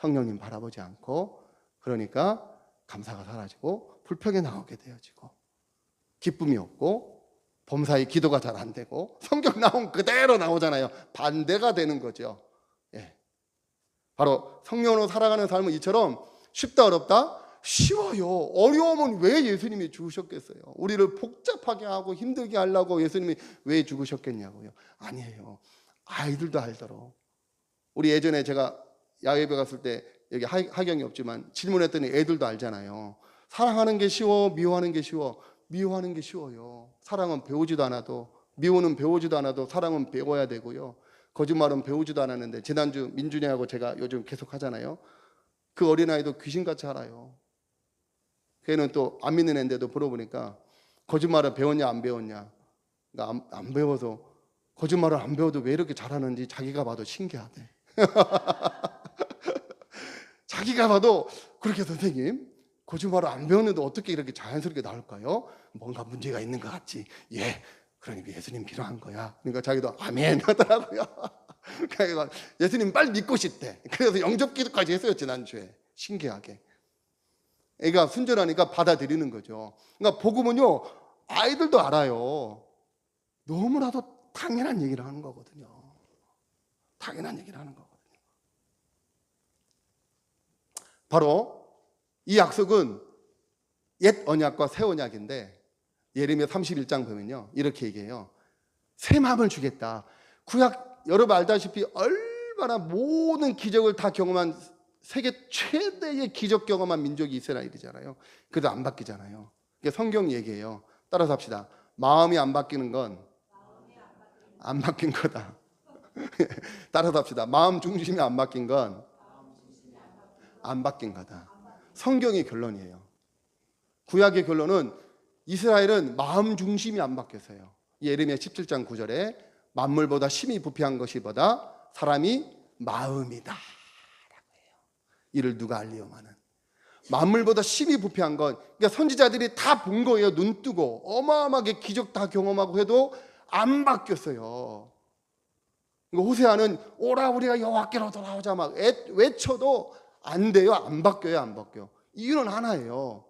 성령님 바라보지 않고, 그러니까 감사가 사라지고 불평이 나오게 되어지고, 기쁨이 없고, 범사에 기도가 잘 안 되고, 성경 나온 그대로 나오잖아요. 반대가 되는 거죠. 예. 바로 성령으로 살아가는 삶은 이처럼 쉽다 어렵다? 쉬워요. 어려움은 왜 예수님이 죽으셨겠어요? 우리를 복잡하게 하고 힘들게 하려고 예수님이 왜 죽으셨겠냐고요? 아니에요. 아이들도 알더러. 우리 예전에 제가 야외배 갔을 때, 여기 하경이 없지만 질문했더니 애들도 알잖아요. 사랑하는 게 쉬워, 미워하는 게 쉬워? 미워하는 게 쉬워요. 사랑은 배우지도 않아도, 미워는 배우지도 않아도 사랑은 배워야 되고요. 거짓말은 배우지도 않았는데, 지난주 민준이하고 제가 요즘 계속 하잖아요. 그 어린아이도 귀신같이 알아요. 걔는 또 안 믿는 애인데도 물어보니까 거짓말을 배웠냐 안 배웠냐. 그러니까 안 배워서, 거짓말을 안 배워도 왜 이렇게 잘하는지 자기가 봐도 신기하대. 자기가 봐도 그렇게, 선생님 거짓말을 안 배웠는데 어떻게 이렇게 자연스럽게 나올까요? 뭔가 문제가 있는 것 같지. 예, 그러니까 예수님 필요한 거야. 그러니까 자기도 아멘 하더라고요. 그러니까 예수님 빨리 믿고 싶대. 그래서 영접기도까지 했어요, 지난주에. 신기하게. 애가 순전하니까 받아들이는 거죠. 그러니까 복음은요, 아이들도 알아요. 너무나도 당연한 얘기를 하는 거거든요. 당연한 얘기를 하는 거거든요. 바로 이 약속은 옛 언약과 새 언약인데, 예레미야 31장 보면요, 이렇게 얘기해요. 새 마음을 주겠다. 구약 여러분 알다시피 얼마나 모든 기적을 다 경험한, 세계 최대의 기적 경험한 민족이 이스라엘이잖아요. 그래도 안 바뀌잖아요. 이게 성경 얘기예요. 따라서 합시다. 마음이 안 바뀌는 건 안 바뀐 거다. 따라서 합시다. 마음 중심이 안 바뀐 건 안 바뀐 거다. 성경의 결론이에요. 구약의 결론은 이스라엘은 마음 중심이 안 바뀌었어요. 예레미야 17장 9절에 만물보다 심히 부패한 것이 보다 사람이 마음이다 라고 해요. 이를 누가 알리오마는. 만물보다 심히 부패한 건, 그러니까 선지자들이 다 본 거예요. 눈 뜨고 어마어마하게 기적 다 경험하고 해도 안 바뀌었어요. 호세아는 오라 우리가 여호와께로 돌아오자 막 외쳐도 안 돼요. 안 바뀌어요. 안 바뀌어. 이유는 하나예요.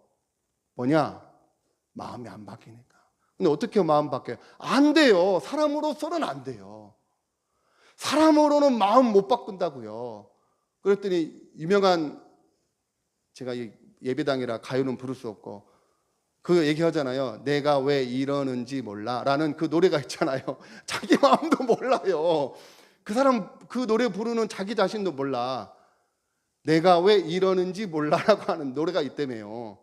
뭐냐? 마음이 안 바뀌니까. 근데 어떻게 마음 바뀌어요? 안 돼요. 사람으로서는 안 돼요. 사람으로는 마음 못 바꾼다고요. 그랬더니 유명한, 제가 예배당이라 가요는 부를 수 없고 그 얘기하잖아요. 내가 왜 이러는지 몰라 라는 그 노래가 있잖아요. 자기 마음도 몰라요. 그 사람 그 노래 부르는 자기 자신도 몰라. 내가 왜 이러는지 몰라라고 하는 노래가 있다며요.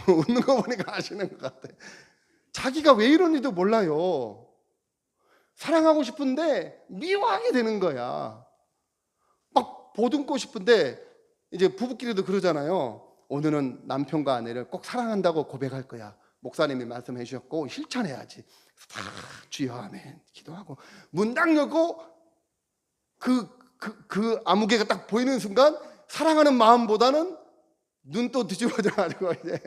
웃는 거 보니까 아시는 것 같아. 자기가 왜 이러는지도 몰라요. 사랑하고 싶은데 미워하게 되는 거야. 막 보듬고 싶은데, 이제 부부끼리도 그러잖아요. 오늘은 남편과 아내를 꼭 사랑한다고 고백할 거야. 목사님이 말씀해 주셨고 실천해야지. 다 주여 아멘 기도하고 문 딱 열고 그 아무개가 딱 보이는 순간 사랑하는 마음보다는 눈 또 뒤집어져 가지고 이제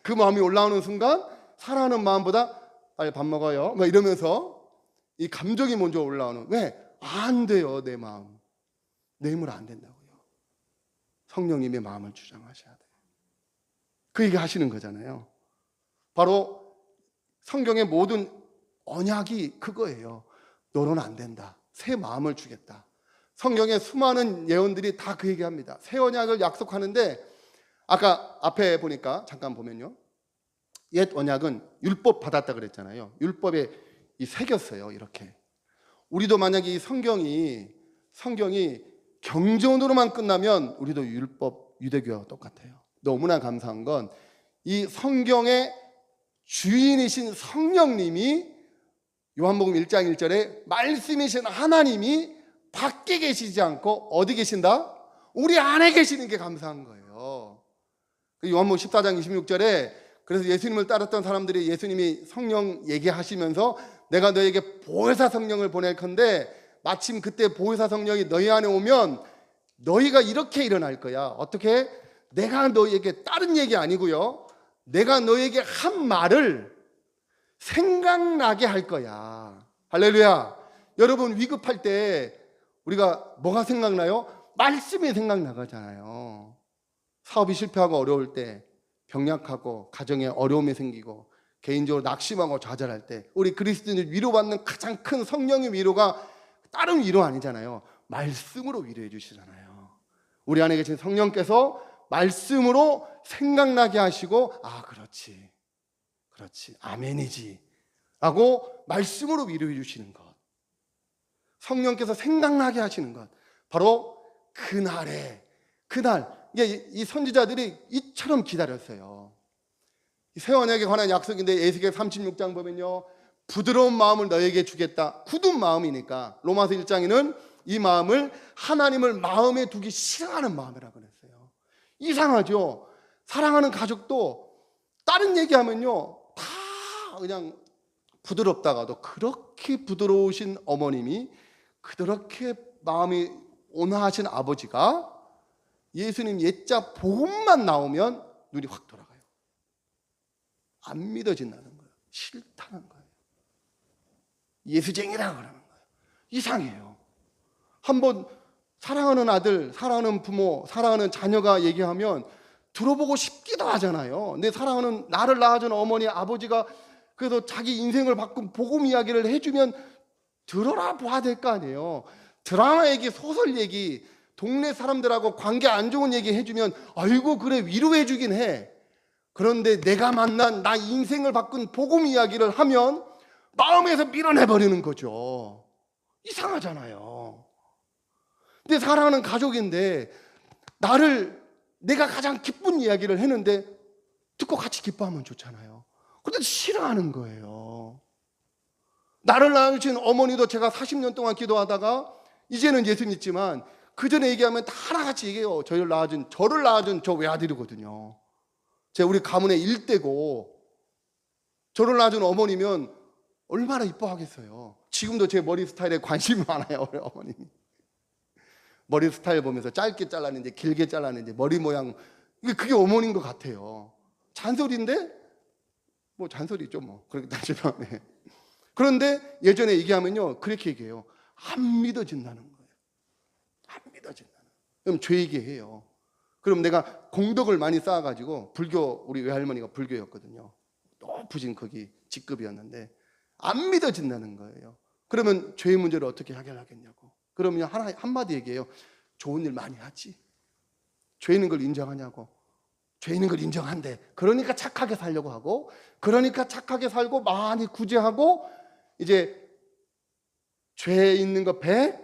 그 마음이 올라오는 순간 사랑하는 마음보다 빨리 밥 먹어요 막 이러면서 이 감정이 먼저 올라오는. 왜? 안 돼요. 내 마음, 내 힘으로 안 된다고요. 성령님의 마음을 주장하셔야 돼요. 그 얘기 하시는 거잖아요. 바로 성경의 모든 언약이 그거예요. 너는 안 된다. 새 마음을 주겠다. 성경의 수많은 예언들이 다 그 얘기합니다. 새 언약을 약속하는데, 아까 앞에 보니까 잠깐 보면요, 옛 언약은 율법 받았다 그랬잖아요. 율법에 이 새겼어요. 이렇게. 우리도 만약에 이 성경이 경전으로만 끝나면 우리도 율법 유대교와 똑같아요. 너무나 감사한 건 이 성경의 주인이신 성령님이 요한복음 1장 1절에 말씀이신 하나님이 밖에 계시지 않고 어디 계신다? 우리 안에 계시는 게 감사한 거예요. 요한복음 14장 26절에 그래서 예수님을 따랐던 사람들이 예수님이 성령 얘기하시면서 내가 너에게 보혜사 성령을 보낼 건데 마침 그때 보혜사 성령이 너희 안에 오면 너희가 이렇게 일어날 거야. 어떻게? 내가 너희에게 다른 얘기 아니고요, 내가 너희에게 한 말을 생각나게 할 거야. 할렐루야. 여러분, 위급할 때 우리가 뭐가 생각나요? 말씀이 생각나잖아요. 사업이 실패하고 어려울 때, 병약하고 가정에 어려움이 생기고 개인적으로 낙심하고 좌절할 때 우리 그리스도인들 위로받는 가장 큰 성령의 위로가 다른 위로 아니잖아요. 말씀으로 위로해 주시잖아요. 우리 안에 계신 성령께서 말씀으로 생각나게 하시고, 아 그렇지 아멘이지 라고 말씀으로 위로해 주시는 것, 성령께서 생각나게 하시는 것, 바로 그날 이 선지자들이 이처럼 기다렸어요. 새 언약에 관한 약속인데 에스겔 36장 보면요, 부드러운 마음을 너에게 주겠다. 굳은 마음이니까 로마서 1장에는 이 마음을 하나님을 마음에 두기 싫어하는 마음이라고 그랬어요. 이상하죠? 사랑하는 가족도 다른 얘기하면요 다 그냥 부드럽다가도, 그렇게 부드러우신 어머님이, 그렇게 마음이 온화하신 아버지가 예수님 옛자 복음만 나오면 눈이 확 돌아가요. 안 믿어진다는 거예요. 싫다는 거예요. 예수쟁이라고 그러는 거예요. 이상해요. 한번 사랑하는 아들, 사랑하는 부모, 사랑하는 자녀가 얘기하면 들어보고 싶기도 하잖아요. 내 사랑하는, 나를 낳아준 어머니, 아버지가 그래서 자기 인생을 바꾼 복음 이야기를 해주면 들어라 봐야 될 거 아니에요. 드라마 얘기, 소설 얘기, 동네 사람들하고 관계 안 좋은 얘기 해주면 아이고 그래 위로해 주긴 해. 그런데 내가 만난, 나 인생을 바꾼 복음 이야기를 하면 마음에서 밀어내버리는 거죠. 이상하잖아요. 내 사랑하는 가족인데 내가 가장 기쁜 이야기를 했는데 듣고 같이 기뻐하면 좋잖아요. 그런데 싫어하는 거예요. 나를 낳으신 어머니도 제가 40년 동안 기도하다가 이제는 예수 믿지만 그 전에 얘기하면 다 하나같이 얘기해요. 저를 낳아준 저 외아들이거든요. 제가 우리 가문의 일대고, 저를 낳아준 어머니면 얼마나 이뻐하겠어요. 지금도 제 머리 스타일에 관심이 많아요. 우리 어머님이 머리 스타일 보면서 짧게 잘랐는지 길게 잘랐는지 머리 모양, 그게 어머니인 것 같아요. 잔소리인데 뭐 잔소리죠 뭐, 그렇게 따지면. 네. 그런데 예전에 얘기하면요 그렇게 얘기해요. 안 믿어진다는 거예요. 안 믿어진다는. 그럼 죄 얘기해요. 그럼 내가 공덕을 많이 쌓아가지고, 우리 외할머니가 불교였거든요. 높으신 거기 직급이었는데 안 믿어진다는 거예요. 그러면 죄의 문제를 어떻게 해결하겠냐고. 그러면 한마디 얘기해요. 좋은 일 많이 하지. 죄 있는 걸 인정하냐고. 죄 있는 걸 인정한대. 그러니까 착하게 살려고 하고, 그러니까 착하게 살고 많이 구제하고, 이제 죄 있는 거 100,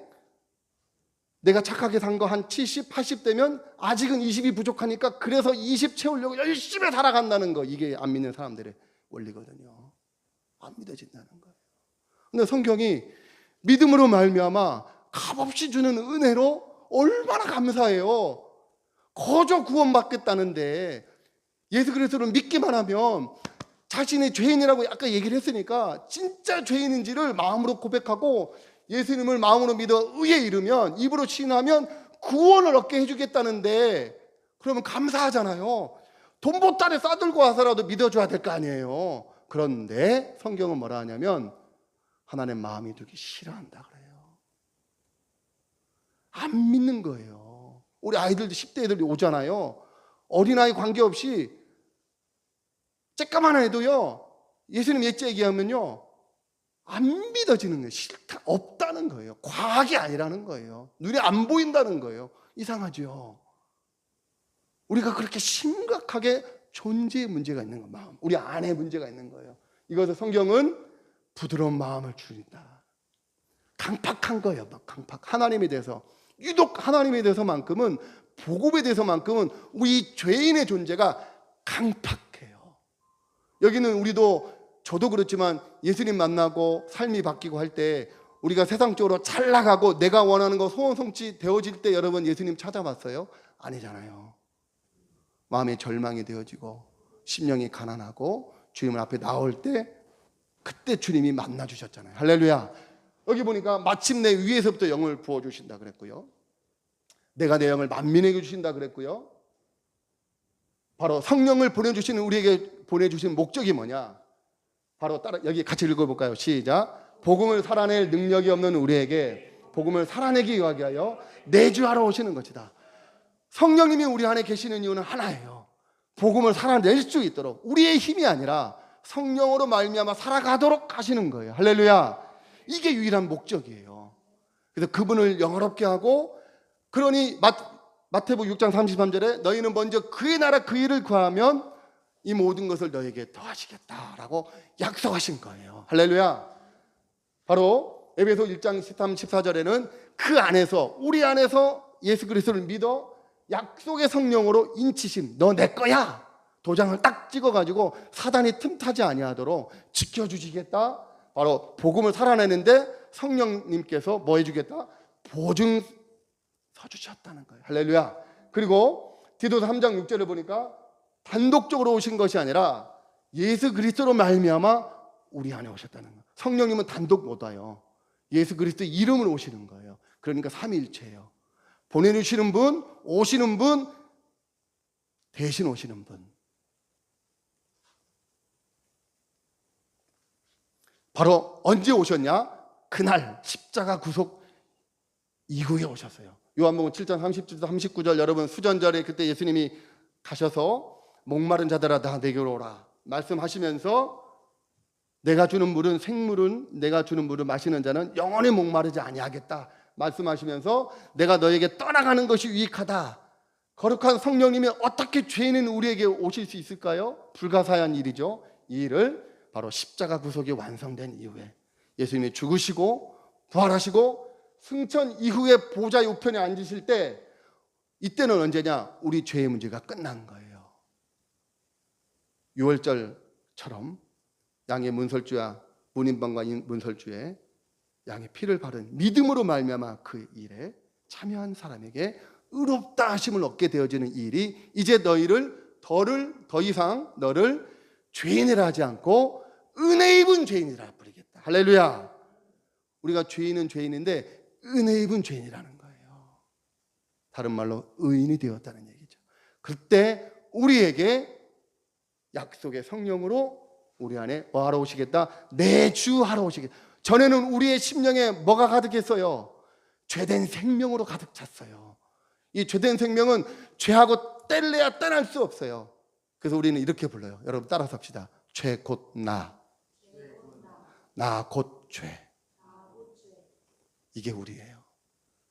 내가 착하게 산 거 한 70, 80 되면 아직은 20이 부족하니까 그래서 20 채우려고 열심히 살아간다는 거. 이게 안 믿는 사람들의 원리거든요. 안 믿어진다는 거예요. 근데 성경이 믿음으로 말미암아 값없이 주는 은혜로 얼마나 감사해요. 거저 구원받겠다는데 예수 그리스도를 믿기만 하면 자신이 죄인이라고 아까 얘기를 했으니까 진짜 죄인인지를 마음으로 고백하고 예수님을 마음으로 믿어 의에 이르면, 입으로 시인하면 구원을 얻게 해주겠다는데, 그러면 감사하잖아요. 돈 보따리 싸들고 와서라도 믿어줘야 될 거 아니에요. 그런데 성경은 뭐라 하냐면 하나님 마음이 두기 싫어한다 그래요. 안 믿는 거예요. 우리 아이들도 10대 애들이 오잖아요. 어린아이 관계없이 쬐까만 애도요 예수님 옛제 얘기하면요 안 믿어지는 거예요. 싫다, 없다는 거예요. 과학이 아니라는 거예요. 눈에 안 보인다는 거예요. 이상하죠. 우리가 그렇게 심각하게 존재의 문제가 있는 거예요. 마음, 우리 안에 문제가 있는 거예요. 이것을 성경은 부드러운 마음을 주린다. 강팍한 거예요. 막 강팍. 하나님에 대해서, 유독 하나님에 대해서만큼은, 복음에 대해서만큼은 우리 죄인의 존재가 강팍해요. 여기는 우리도, 저도 그렇지만 예수님 만나고 삶이 바뀌고 할 때 우리가 세상적으로 잘 나가고 내가 원하는 거 소원 성취 되어질 때 여러분 예수님 찾아봤어요? 아니잖아요. 마음에 절망이 되어지고 심령이 가난하고 주님 앞에 나올 때 그때 주님이 만나 주셨잖아요. 할렐루야. 여기 보니까 마침내 위에서부터 영을 부어 주신다 그랬고요. 내가 내 영을 만민에게 주신다 그랬고요. 바로 성령을 보내주시는 우리에게 보내주신 목적이 뭐냐? 바로 따라 여기 같이 읽어볼까요? 시작. 복음을 살아낼 능력이 없는 우리에게 복음을 살아내기 위하여 내주하러 오시는 것이다. 성령님이 우리 안에 계시는 이유는 하나예요. 복음을 살아낼 수 있도록 우리의 힘이 아니라 성령으로 말미암아 살아가도록 하시는 거예요. 할렐루야. 이게 유일한 목적이에요. 그래서 그분을 영화롭게 하고, 그러니 마태복음 6장 33절에 너희는 먼저 그의 나라 그 일을 구하면 이 모든 것을 너에게 더하시겠다라고 약속하신 거예요. 할렐루야. 바로 에베소 1장 13, 14절에는 그 안에서, 우리 안에서 예수 그리스도를 믿어 약속의 성령으로 인치심, 너 내 거야, 도장을 딱 찍어가지고 사단이 틈타지 아니하도록 지켜주시겠다. 바로 복음을 살아내는데 성령님께서 뭐 해주겠다? 보증 서주셨다는 거예요. 할렐루야. 그리고 디도서 3장 6절을 보니까 단독적으로 오신 것이 아니라 예수 그리스도로 말미암아 우리 안에 오셨다는 거예요. 성령님은 단독 못 와요. 예수 그리스도 이름으로 오시는 거예요. 그러니까 삼위일체예요. 보내주시는 분, 오시는 분, 대신 오시는 분. 바로 언제 오셨냐? 그날 십자가 구속 이후에 오셨어요. 요한복음 7장 30절 39절, 여러분 수전절에 그때 예수님이 가셔서 목마른 자들아 다 내게로 오라 말씀하시면서 내가 주는 물은 생물은, 내가 주는 물을 마시는 자는 영원히 목마르지 아니하겠다 말씀하시면서 내가 너에게 떠나가는 것이 유익하다. 거룩한 성령님이 어떻게 죄인인 우리에게 오실 수 있을까요? 불가사의한 일이죠. 이 일을 바로 십자가 구속이 완성된 이후에 예수님이 죽으시고 부활하시고 승천 이후에 보좌 우편에 앉으실 때, 이때는 언제냐? 우리 죄의 문제가 끝난 거예요. 유월절처럼 양의 문설주야 문인방과 문설주에 양의 피를 바른 믿음으로 말미암아 그 일에 참여한 사람에게 의롭다 하심을 얻게 되어지는 이 일이 이제 너희를 더 이상 너를 죄인이라 하지 않고 은혜 입은 죄인이라 부르겠다. 할렐루야. 우리가 죄인은 죄인인데 은혜 입은 죄인이라는 거예요. 다른 말로 의인이 되었다는 얘기죠. 그때 우리에게 약속의 성령으로 우리 안에 뭐 하러 오시겠다? 내주하러 오시겠다. 전에는 우리의 심령에 뭐가 가득했어요? 죄된 생명으로 가득 찼어요. 이 죄된 생명은 죄하고 뗄래야 떼날 수 없어요. 그래서 우리는 이렇게 불러요. 여러분 따라서 합시다. 죄 곧 나, 나 곧 죄. 이게 우리예요.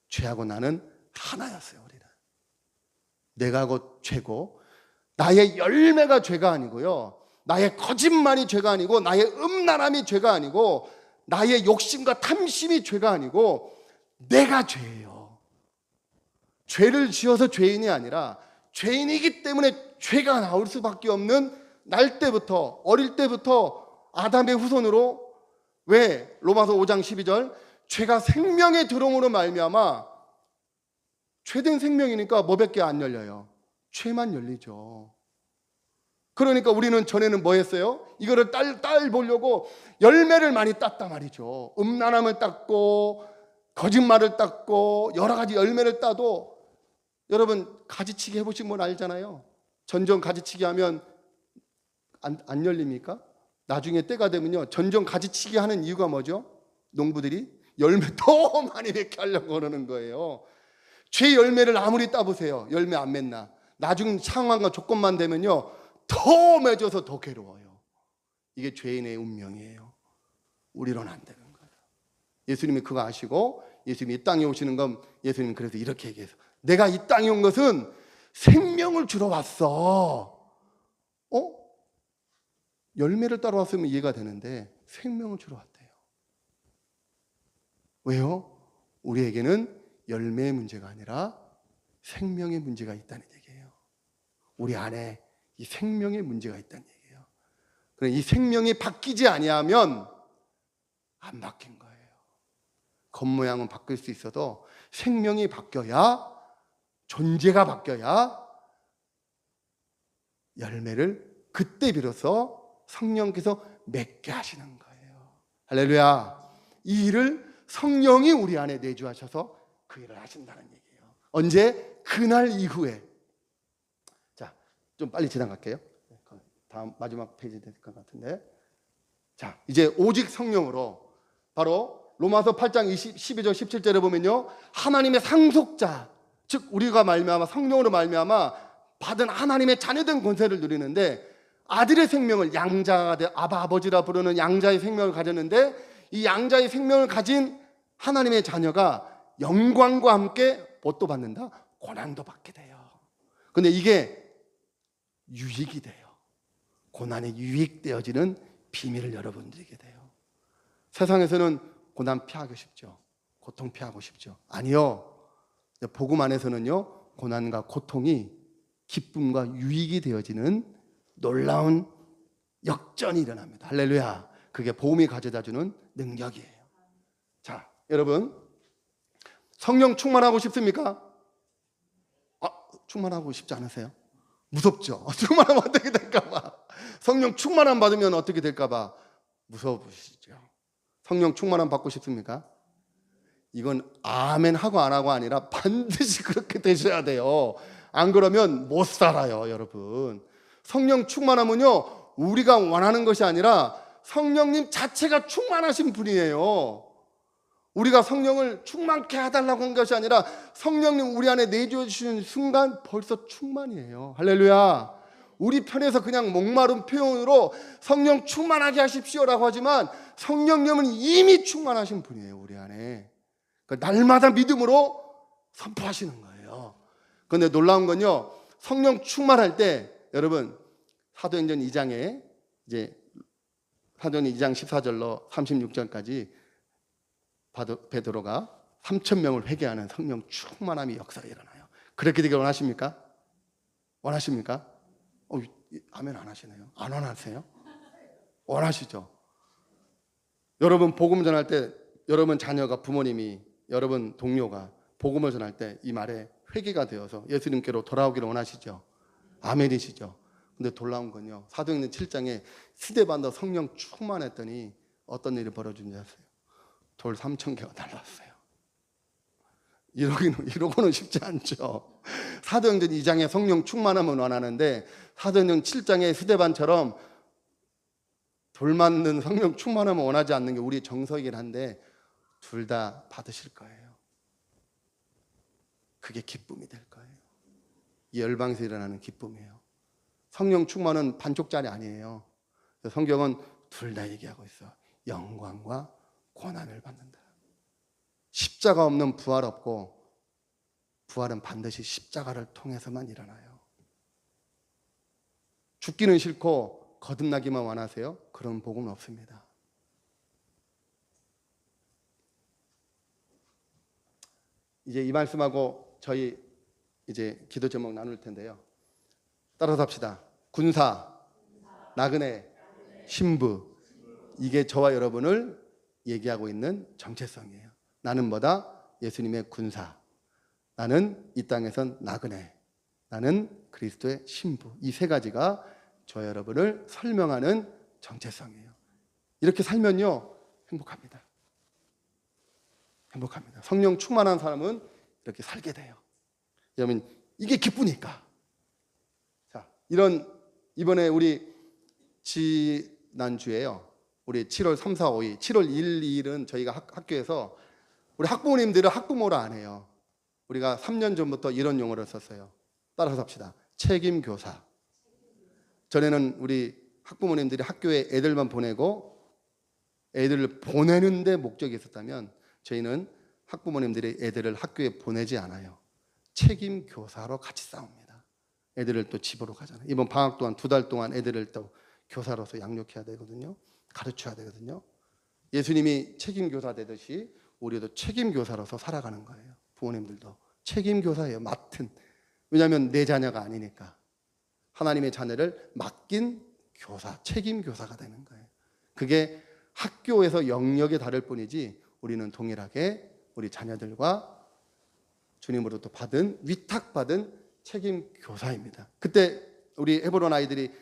죄하고 나는 하나였어요. 우리는 내가 곧 죄고, 나의 열매가 죄가 아니고요, 나의 거짓말이 죄가 아니고, 나의 음란함이 죄가 아니고, 나의 욕심과 탐심이 죄가 아니고, 내가 죄예요. 죄를 지어서 죄인이 아니라 죄인이기 때문에 죄가 나올 수밖에 없는, 날 때부터, 어릴 때부터 아담의 후손으로, 왜 로마서 5장 12절 죄가 생명의 들어옴으로 말미암아, 죄된 생명이니까 뭐밖에 안 열려요? 죄만 열리죠. 그러니까 우리는 전에는 뭐 했어요? 이거를 딸 보려고 열매를 많이 땄단 말이죠. 음란함을 땄고 거짓말을 땄고 여러 가지 열매를 따도, 여러분 가지치기 해보신 분 알잖아요. 전정 가지치기 하면 안 열립니까? 나중에 때가 되면요, 전정 가지치기 하는 이유가 뭐죠? 농부들이 열매 더 많이 맺게 하려고 그러는 거예요. 죄 열매를 아무리 따보세요, 열매 안 맺나? 나중 상황과 조건만 되면요 더 맺어서 더 괴로워요. 이게 죄인의 운명이에요. 우리로는 안 되는 거예요. 예수님이 그거 아시고 예수님이 이 땅에 오시는 건, 예수님은 그래서 이렇게 얘기해서, 내가 이 땅에 온 것은 생명을 주러 왔어. 열매를 따러 왔으면 이해가 되는데 생명을 주러 왔대요. 왜요? 우리에게는 열매의 문제가 아니라 생명의 문제가 있다는 얘기예요. 우리 안에 이 생명의 문제가 있다는 얘기예요. 그래, 이 생명이 바뀌지 아니하면 안 바뀐 거예요. 겉모양은 바뀔 수 있어도 생명이 바뀌어야, 존재가 바뀌어야 열매를 그때 비로소 성령께서 맺게 하시는 거예요. 할렐루야. 이 일을 성령이 우리 안에 내주하셔서 그 일을 하신다는 얘기예요. 언제? 그날 이후에. 자, 좀 빨리 지나갈게요. 다음 마지막 페이지 될 것 같은데. 자, 이제 오직 성령으로, 바로 로마서 8장 12절 17절에 보면요, 하나님의 상속자, 즉 우리가 말미암아 성령으로 말미암아 받은 하나님의 자녀된 권세를 누리는데, 아들의 생명을, 양자가 아바 아버지라 부르는 양자의 생명을 가졌는데, 이 양자의 생명을 가진 하나님의 자녀가 영광과 함께 뭣도 받는다? 고난도 받게 돼요. 근데 이게 유익이 돼요. 고난이 유익되어지는 비밀을 여러분들에게 돼요. 세상에서는 고난 피하고 싶죠. 고통 피하고 싶죠. 아니요. 복음 안에서는요, 고난과 고통이 기쁨과 유익이 되어지는 놀라운 역전이 일어납니다. 할렐루야. 그게 복음이 가져다주는 능력이에요. 자, 여러분, 성령 충만하고 싶습니까? 충만하고 싶지 않으세요? 무섭죠? 충만하면 어떻게 될까봐. 성령 충만함 받으면 어떻게 될까봐 무서우시죠? 성령 충만함 받고 싶습니까? 이건 아멘 하고 안 하고 아니라 반드시 그렇게 되셔야 돼요. 안 그러면 못 살아요, 여러분. 성령 충만함은요, 우리가 원하는 것이 아니라 성령님 자체가 충만하신 분이에요. 우리가 성령을 충만케 해달라고 한 것이 아니라 성령님 우리 안에 내주시는 순간 벌써 충만이에요. 할렐루야. 우리 편에서 그냥 목마른 표현으로 성령 충만하게 하십시오라고 하지만 성령님은 이미 충만하신 분이에요, 우리 안에. 날마다 믿음으로 선포하시는 거예요. 그런데 놀라운 건요, 성령 충만할 때, 여러분, 사도행전 2장에 이제 사도행전 2장 14절로 36절까지 베드로가 3,000명을 회개하는 성령 충만함이 역사가 일어나요. 그렇게 되길 원하십니까? 원하십니까? 아멘 안 하시네요. 안 원하세요? 원하시죠? 여러분 복음 전할 때, 여러분 자녀가, 부모님이, 여러분 동료가 복음을 전할 때 이 말에 회개가 되어서 예수님께로 돌아오기를 원하시죠? 아멘이시죠? 근데 놀라운 건요, 사도행전 7장에 스데반도 성령 충만했더니 어떤 일이 벌어진지 아세요? 돌 3,000개가 날라왔어요. 이러고는 쉽지 않죠. 사도행전 2장에 성령 충만함을 원하는데 사도행전 7장에 스데반처럼 돌 맞는 성령 충만함을 원하지 않는 게 우리 정서이긴 한데 둘 다 받으실 거예요. 그게 기쁨이 될 거예요. 이 열방에서 일어나는 기쁨이에요. 성령 충만은 반쪽짜리 아니에요. 성경은 둘 다 얘기하고 있어. 영광과 고난을 받는다. 십자가 없는 부활 없고, 부활은 반드시 십자가를 통해서만 일어나요. 죽기는 싫고 거듭나기만 원하세요? 그런 복은 없습니다. 이제 이 말씀하고 저희 이제 기도 제목 나눌 텐데요. 따라서 합시다. 군사, 나그네, 신부. 이게 저와 여러분을 얘기하고 있는 정체성이에요. 나는 뭐다? 예수님의 군사. 나는 이 땅에선 나그네. 나는 그리스도의 신부. 이 세 가지가 저 여러분을 설명하는 정체성이에요. 이렇게 살면요, 행복합니다. 행복합니다. 성령 충만한 사람은 이렇게 살게 돼요. 여러분, 이게 기쁘니까. 자, 이번에 우리 지난주에요. 우리 7월 3, 4, 5, 2, 7월 1, 2일은 저희가 학교에서 우리 학부모님들은 학부모라 안 해요. 우리가 3년 전부터 이런 용어를 썼어요. 따라서 합시다. 책임교사. 전에는 우리 학부모님들이 학교에 애들만 보내고 애들을 보내는 데 목적이 있었다면 저희는 학부모님들이 애들을 학교에 보내지 않아요. 책임교사로 같이 싸웁니다. 애들을 또 집으로 가잖아요. 이번 방학 동안 2달 동안 애들을 또 교사로서 양육해야 되거든요. 가르쳐야 되거든요. 예수님이 책임교사 되듯이 우리도 책임교사로서 살아가는 거예요. 부모님들도 책임교사예요. 맡은. 왜냐하면 내 자녀가 아니니까. 하나님의 자녀를 맡긴 교사, 책임교사가 되는 거예요. 그게 학교에서 영역이 다를 뿐이지 우리는 동일하게 우리 자녀들과 주님으로부터 위탁받은 책임교사입니다. 그때 우리 헤브론 아이들이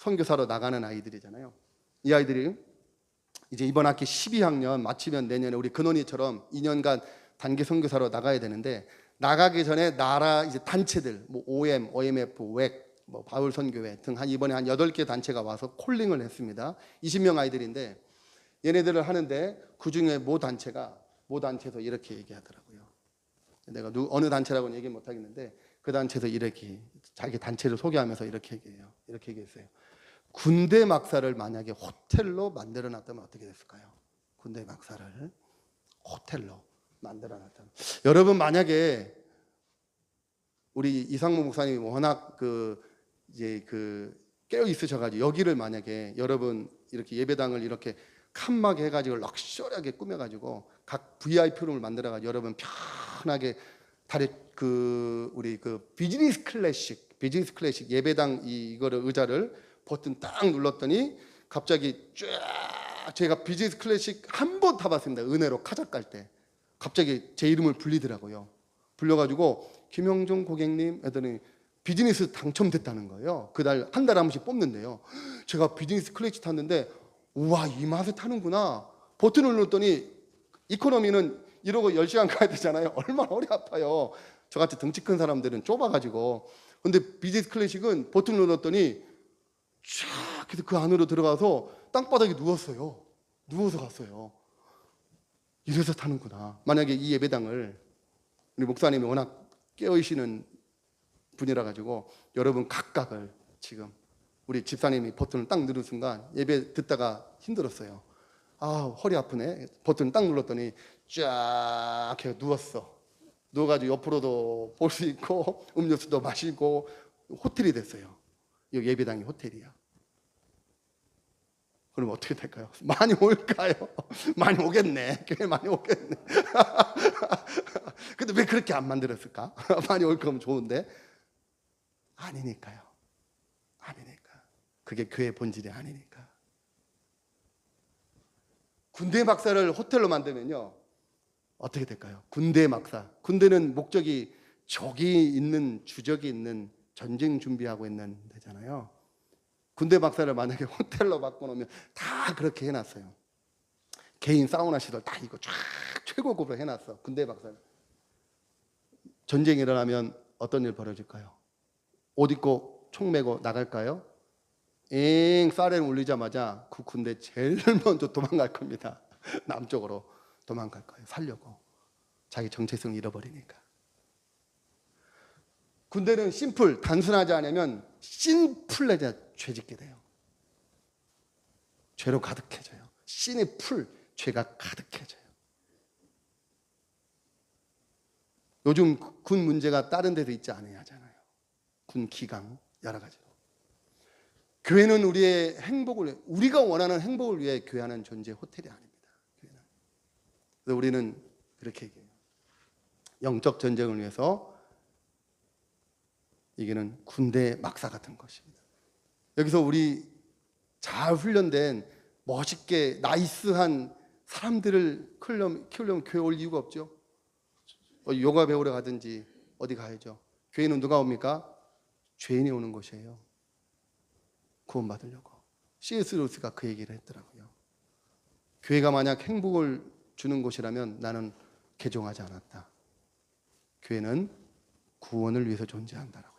선교사로 나가는 아이들이잖아요. 이 아이들이 이제 이번 학기 12학년 마치면 내년에 우리 근원이처럼 2년간 단기 선교사로 나가야 되는데, 나가기 전에 나라 이제 단체들, 뭐 OM, OMF, 웩, 뭐 바울 선교회 등 이번에 한 8개 단체가 와서 콜링을 했습니다. 20명 아이들인데 얘네들을 하는데, 그 중에 모 단체에서 이렇게 얘기하더라고요. 내가 어느 단체라고는 얘기 못 하겠는데, 그 단체에서 이렇게 자기 단체를 소개하면서 이렇게 얘기해요. 이렇게 얘기했어요. 군대 막사를 만약에 호텔로 만들어 놨다면 어떻게 됐을까요? 군대 막사를 호텔로 만들어 놨다면. 여러분, 만약에 우리 이상무 목사님이 워낙 이제 깨어 있으셔가지고 여기를 만약에 여러분 이렇게 예배당을 이렇게 칸막이 해가지고 럭셔리하게 꾸며가지고 각 VIP룸을 만들어가지고 여러분 편하게 다리 우리 비즈니스 클래식 예배당 이거를 의자를 버튼 딱 눌렀더니 갑자기 쫙, 제가 비즈니스 클래식 한 번 타봤습니다. 은혜로 카작 갈 때 갑자기 제 이름을 불리더라고요. 불려가지고 김영종 고객님 했더니 비즈니스 당첨됐다는 거예요. 그날 한 달에 한 번씩 뽑는데요. 제가 비즈니스 클래식 탔는데 우와, 이 맛에 타는구나. 버튼을 눌렀더니 이코노미는 이러고 10시간 가야 되잖아요. 얼마나 허리 아파요. 저같이 덩치 큰 사람들은 좁아가지고. 근데 비즈니스 클래식은 버튼 눌렀더니 쫙 해서 그 안으로 들어가서 땅바닥에 누웠어요. 누워서 갔어요. 이래서 타는구나. 만약에 이 예배당을 우리 목사님이 워낙 깨어있는 분이라 가지고 여러분 각각을 지금 우리 집사님이 버튼을 딱 누른 순간 예배 듣다가 힘들었어요. 아, 허리 아프네. 버튼 딱 눌렀더니 쫙 해서 누웠어. 누워가지고 옆으로도 볼 수 있고 음료수도 마시고 호텔이 됐어요. 여기 예배당이 호텔이야. 그럼 어떻게 될까요? 많이 올까요? 많이 오겠네. 교회 많이 오겠네. 근데 왜 그렇게 안 만들었을까? 많이 올 거면 좋은데. 아니니까요. 아니니까. 그게 교회 본질이 아니니까. 군대 막사를 호텔로 만들면요, 어떻게 될까요? 군대 막사. 군대는 목적이 적이 있는, 주적이 있는, 전쟁 준비하고 있는 데잖아요. 군대 막사를 만약에 호텔로 바꿔놓으면 다 그렇게 해놨어요. 개인 사우나 시설 다 이거 쫙 최고급으로 해놨어. 군대 막사를. 전쟁이 일어나면 어떤 일 벌어질까요? 옷 입고 총 메고 나갈까요? 사이렌 울리자마자 그 군대 제일 먼저 도망갈 겁니다. 남쪽으로 도망갈 거예요. 살려고. 자기 정체성을 잃어버리니까. 군대는 심플, 단순하지 않으면 심플해져 죄짓게 돼요. 죄로 가득해져요. 신의 풀, 죄가 가득해져요. 요즘 군 문제가 다른 데도 있지 않아야 하잖아요. 군 기강, 여러 가지로. 교회는 우리의 행복을, 우리가 원하는 행복을 위해 교회하는 존재, 호텔이 아닙니다. 교회는. 그래서 우리는 그렇게 얘기해요. 영적 전쟁을 위해서 이게는 군대 막사 같은 것입니다. 여기서 우리 잘 훈련된 멋있게 나이스한 사람들을 키우려면 교회 올 이유가 없죠. 요가 배우러 가든지 어디 가야죠. 교회는 누가 옵니까? 죄인이 오는 곳이에요. 구원받으려고. C.S. 루이스가 그 얘기를 했더라고요. 교회가 만약 행복을 주는 곳이라면 나는 개종하지 않았다. 교회는 구원을 위해서 존재한다라고.